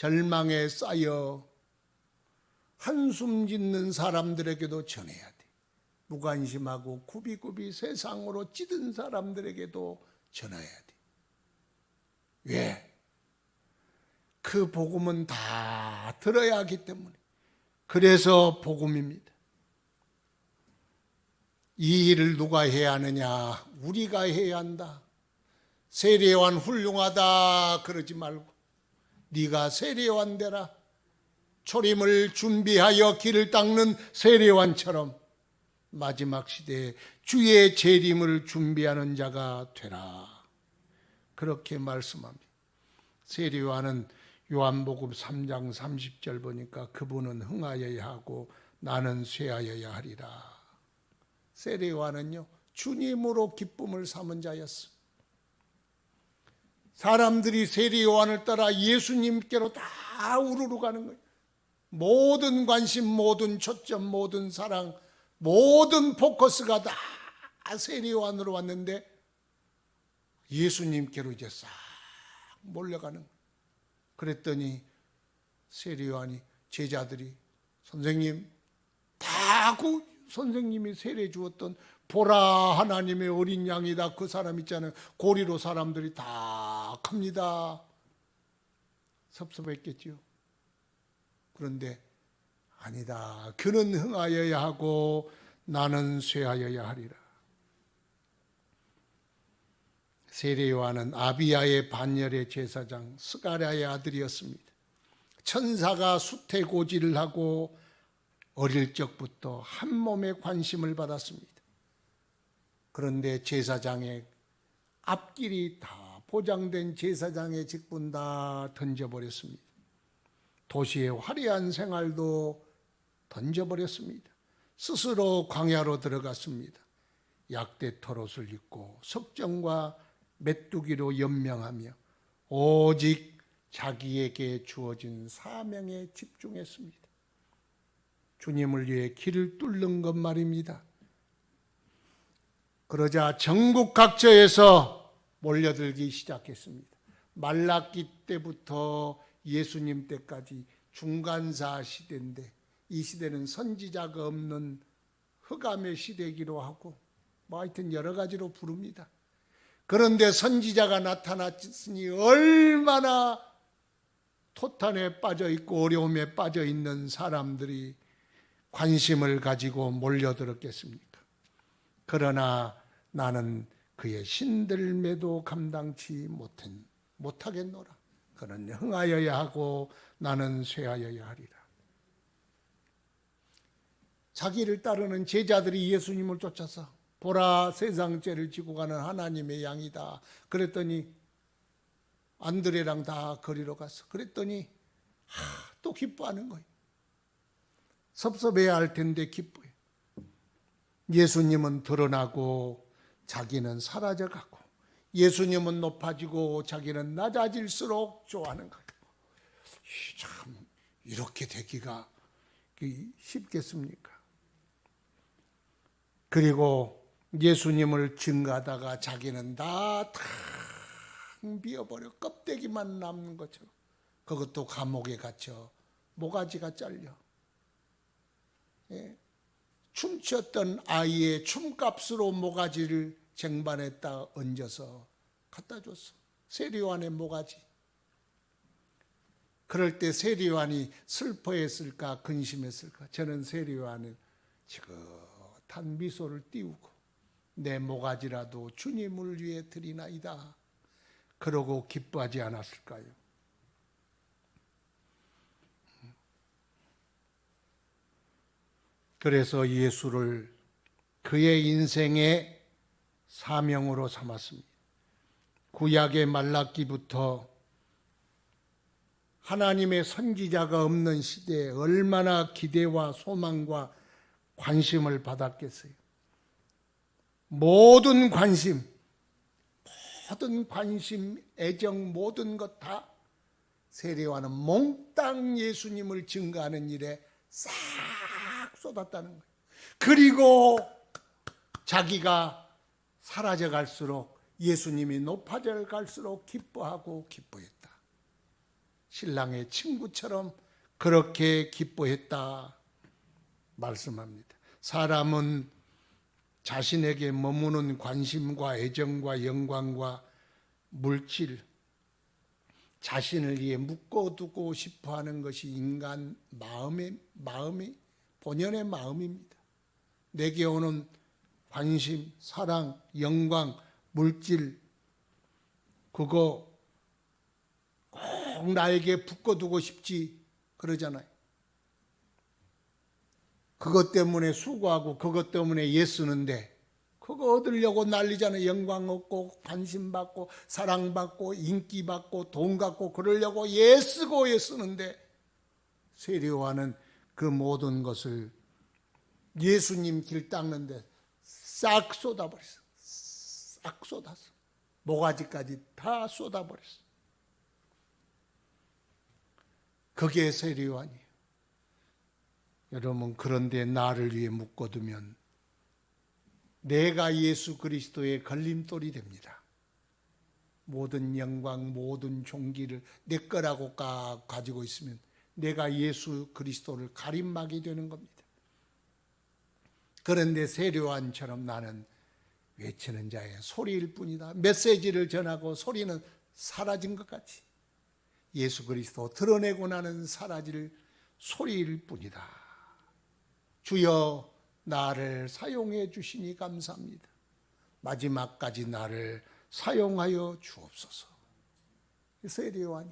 절망에 쌓여 한숨 짓는 사람들에게도 전해야 돼. 무관심하고 굽이굽이 세상으로 찌든 사람들에게도 전해야 돼. 왜? 그 복음은 다 들어야 하기 때문에. 그래서 복음입니다. 이 일을 누가 해야 하느냐? 우리가 해야 한다. 세례요한 훌륭하다 그러지 말고 네가 세례요한 되라. 초림을 준비하여 길을 닦는 세례요한처럼 마지막 시대에 주의 재림을 준비하는 자가 되라. 그렇게 말씀합니다. 세례요한은 요한복음 3장 30절 보니까 그분은 흥하여야 하고 나는 쇠하여야 하리라. 세례요한은요, 주님으로 기쁨을 삼은 자였어. 사람들이 세례요한을 따라 예수님께로 다 우르르 가는 거예요. 모든 관심, 모든 초점, 모든 사랑, 모든 포커스가 다 세례요한으로 왔는데 예수님께로 이제 싹 몰려가는 거예요. 그랬더니 세례요한이 제자들이 선생님 다 그 선생님이 세례 주었던 보라 하나님의 어린 양이다. 그 사람 있잖아요. 고리로 사람들이 다 갑니다. 섭섭했겠지요. 그런데 아니다. 그는 흥하여야 하고 나는 쇠하여야 하리라. 세례요한은 아비야의 반열의 제사장 스가랴의 아들이었습니다. 천사가 수태고지를 하고 어릴 적부터 한 몸에 관심을 받았습니다. 그런데 제사장의 앞길이 다 보장된 제사장의 직분 다 던져버렸습니다. 도시의 화려한 생활도 던져버렸습니다. 스스로 광야로 들어갔습니다. 약대 털옷을 입고 석정과 메뚜기로 연명하며 오직 자기에게 주어진 사명에 집중했습니다. 주님을 위해 길을 뚫는 것 말입니다. 그러자 전국 각처에서 몰려들기 시작했습니다. 말라기 때부터 예수님 때까지 중간사 시대인데 이 시대는 선지자가 없는 흑암의 시대이기도 하고 뭐 하여튼 여러 가지로 부릅니다. 그런데 선지자가 나타났으니 얼마나 토탄에 빠져 있고 어려움에 빠져 있는 사람들이 관심을 가지고 몰려들었겠습니까? 그러나 나는 그의 신들매도 감당치 못하겠노라. 그는 흥하여야 하고 나는 쇠하여야 하리라. 자기를 따르는 제자들이 예수님을 쫓아서 보라 세상 죄를 지고 가는 하나님의 양이다. 그랬더니 안드레랑 다 거리로 가서 그랬더니 또 기뻐하는 거예요. 섭섭해야 할 텐데 기뻐해. 예수님은 드러나고 자기는 사라져가고 예수님은 높아지고 자기는 낮아질수록 좋아하는 거예요. 참 이렇게 되기가 쉽겠습니까? 그리고 예수님을 증거하다가 자기는 다 비어버려 껍데기만 남는 것처럼 그것도 감옥에 갇혀 모가지가 잘려. 춤췄던 아이의 춤값으로 모가지를 쟁반에다 얹어서 갖다 줬어. 세례요한의 모가지. 그럴 때 세례요한이 슬퍼했을까 근심했을까? 저는 세례요한을 지긋한 미소를 띄우고 내 모가지라도 주님을 위해 드리나이다. 그러고 기뻐하지 않았을까요? 그래서 예수를 그의 인생의 사명으로 삼았습니다. 구약의 말라기부터 하나님의 선지자가 없는 시대에 얼마나 기대와 소망과 관심을 받았겠어요. 모든 관심, 애정 모든 것 다 세례요한은 몽땅 예수님을 증거하는 일에 싹 쏟았다는 거예요. 그리고 자기가 사라져 갈수록 예수님이 높아져 갈수록 기뻐하고 기뻐했다. 신랑의 친구처럼 그렇게 기뻐했다 말씀합니다. 사람은 자신에게 머무는 관심과 애정과 영광과 물질, 자신을 위해 묶어두고 싶어하는 것이 인간 마음의 본연의 마음입니다. 내게 오는 관심, 사랑, 영광, 물질, 그거 꼭 나에게 묶어두고 싶지 그러잖아요. 그것 때문에 수고하고 그것 때문에 애쓰는데 그거 얻으려고 난리잖아요. 영광 얻고 관심 받고 사랑 받고 인기 받고 돈 갖고 그러려고 애쓰는데 세례요한은 그 모든 것을 예수님 길 닦는데 싹 쏟아버렸어. 싹 쏟았어. 모가지까지 다 쏟아버렸어. 그게 세례요한이에요. 여러분, 그런데 나를 위해 묶어두면 내가 예수 그리스도의 걸림돌이 됩니다. 모든 영광, 모든 존귀를 내 거라고 가지고 있으면 내가 예수 그리스도를 가림막이 되는 겁니다. 그런데 세례요한처럼 나는 외치는 자의 소리일 뿐이다. 메시지를 전하고 소리는 사라진 것 같이 예수 그리스도 드러내고 나는 사라질 소리일 뿐이다. 주여 나를 사용해 주시니 감사합니다. 마지막까지 나를 사용하여 주옵소서. 세례요한이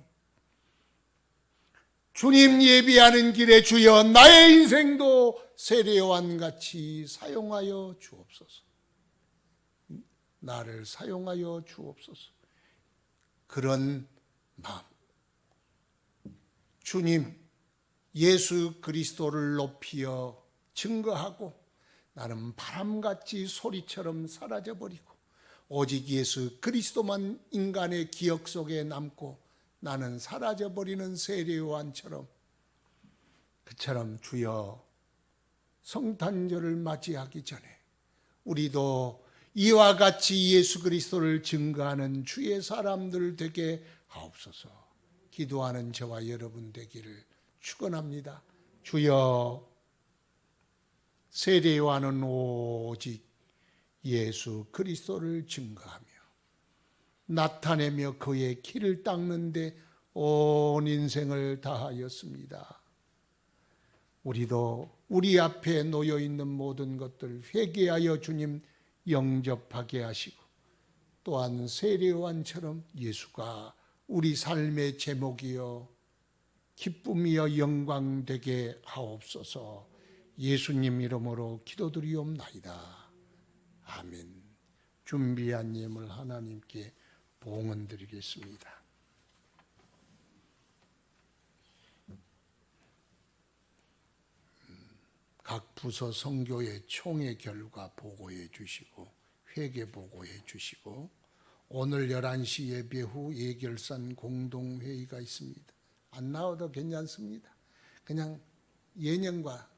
주님 예비하는 길에 주여 나의 인생도 세례요한같이 사용하여 주옵소서. 나를 사용하여 주옵소서. 그런 마음, 주님 예수 그리스도를 높이어 증거하고 나는 바람같이 소리처럼 사라져버리고 오직 예수 그리스도만 인간의 기억 속에 남고 나는 사라져버리는 세례요한처럼 그처럼 주여 성탄절을 맞이하기 전에 우리도 이와 같이 예수 그리스도를 증거하는 주의 사람들 되게 하옵소서. 기도하는 저와 여러분 되기를 축원합니다. 주여 세례요한은 오직 예수 그리스도를 증거하며 나타내며 그의 길을 닦는데 온 인생을 다하였습니다. 우리도 우리 앞에 놓여 있는 모든 것들 회개하여 주님 영접하게 하시고 또한 세례요한처럼 예수가 우리 삶의 제목이여 기쁨이여 영광 되게 하옵소서. 예수님 이름으로 기도드리옵나이다. 아멘. 준비한 예물 하나님께 봉헌 드리겠습니다. 각 부서 선교회 총회 결과 보고해 주시고 회계 보고해 주시고 오늘 11시 예배 후 예결산 공동회의가 있습니다. 안 나와도 괜찮습니다. 그냥 예년과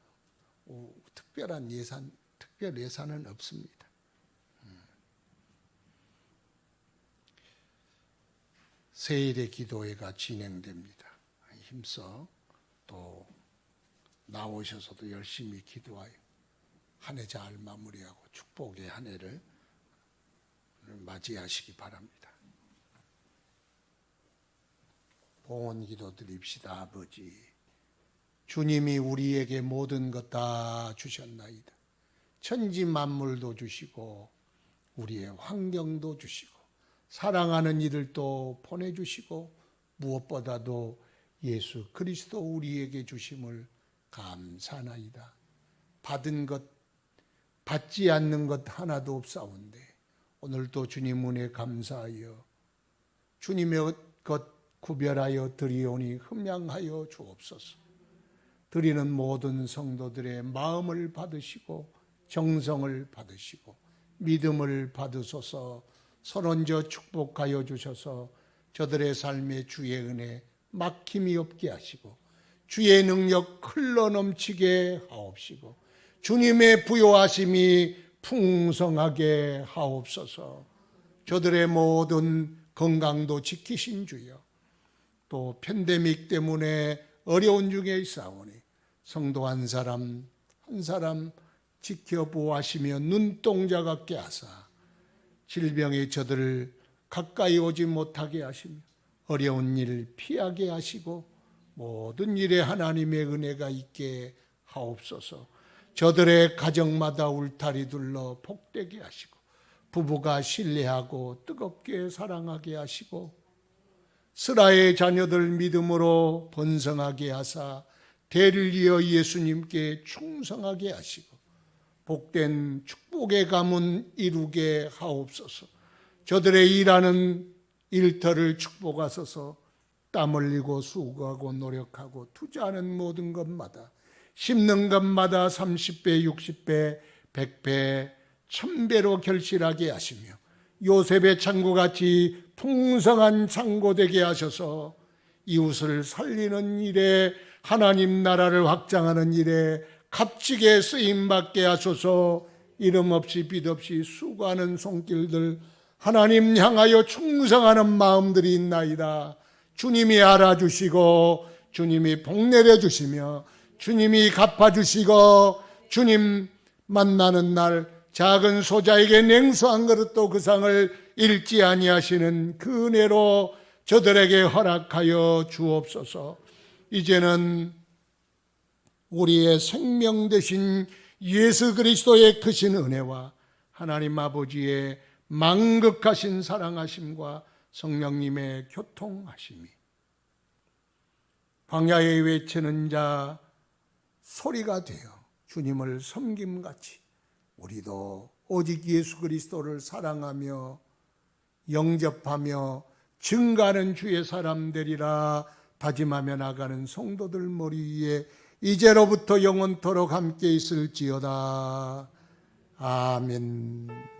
특별 예산은 없습니다. 세일의 기도회가 진행됩니다. 힘써 또 나오셔서도 열심히 기도하여 한 해 잘 마무리하고 축복의 한 해를 맞이하시기 바랍니다. 봉헌 기도 드립시다. 아버지, 주님이 우리에게 모든 것 다 주셨나이다. 천지 만물도 주시고 우리의 환경도 주시고 사랑하는 이들도 보내주시고 무엇보다도 예수 그리스도 우리에게 주심을 감사하나이다. 받은 것, 받지 않는 것 하나도 없사온데 오늘도 주님 은혜 감사하여 주님의 것 구별하여 드리오니 흠양하여 주옵소서. 드리는 모든 성도들의 마음을 받으시고 정성을 받으시고 믿음을 받으소서. 선언저 축복하여 주셔서 저들의 삶에 주의 은혜 막힘이 없게 하시고 주의 능력 흘러넘치게 하옵시고 주님의 부요하심이 풍성하게 하옵소서. 저들의 모든 건강도 지키신 주여 또 팬데믹 때문에 어려운 중에 있사오니 성도 한 사람 한 사람 지켜보아시며 눈동자 같게 하사 질병의 저들을 가까이 오지 못하게 하시며 어려운 일 피하게 하시고 모든 일에 하나님의 은혜가 있게 하옵소서. 저들의 가정마다 울타리 둘러 복되게 하시고 부부가 신뢰하고 뜨겁게 사랑하게 하시고 스라의 자녀들 믿음으로 번성하게 하사 대를 이어 예수님께 충성하게 하시고 복된 축복의 가문 이루게 하옵소서. 저들의 일하는 일터를 축복하소서. 땀 흘리고 수고하고 노력하고 투자하는 모든 것마다 심는 것마다 30배, 60배, 100배, 1000배로 결실하게 하시며 요셉의 창고같이 풍성한 창고 되게 하셔서 이웃을 살리는 일에 하나님 나라를 확장하는 일에 값지게 쓰임받게 하소서. 이름 없이 빛 없이 수고하는 손길들 하나님 향하여 충성하는 마음들이 있나이다. 주님이 알아주시고 주님이 복내려 주시며 주님이 갚아주시고 주님 만나는 날 작은 소자에게 냉수 한 그릇도 그 상을 잃지 아니하시는 그 은혜로 저들에게 허락하여 주옵소서. 이제는 우리의 생명 되신 예수 그리스도의 크신 은혜와 하나님 아버지의 만극하신 사랑하심과 성령님의 교통하심이 광야에 외치는 자 소리가 되어 주님을 섬김같이 우리도 오직 예수 그리스도를 사랑하며 영접하며 증가하는 주의 사람 되리라 다짐하며 나가는 성도들 머리 위에 이제로부터 영원토록 함께 있을지어다. 아멘.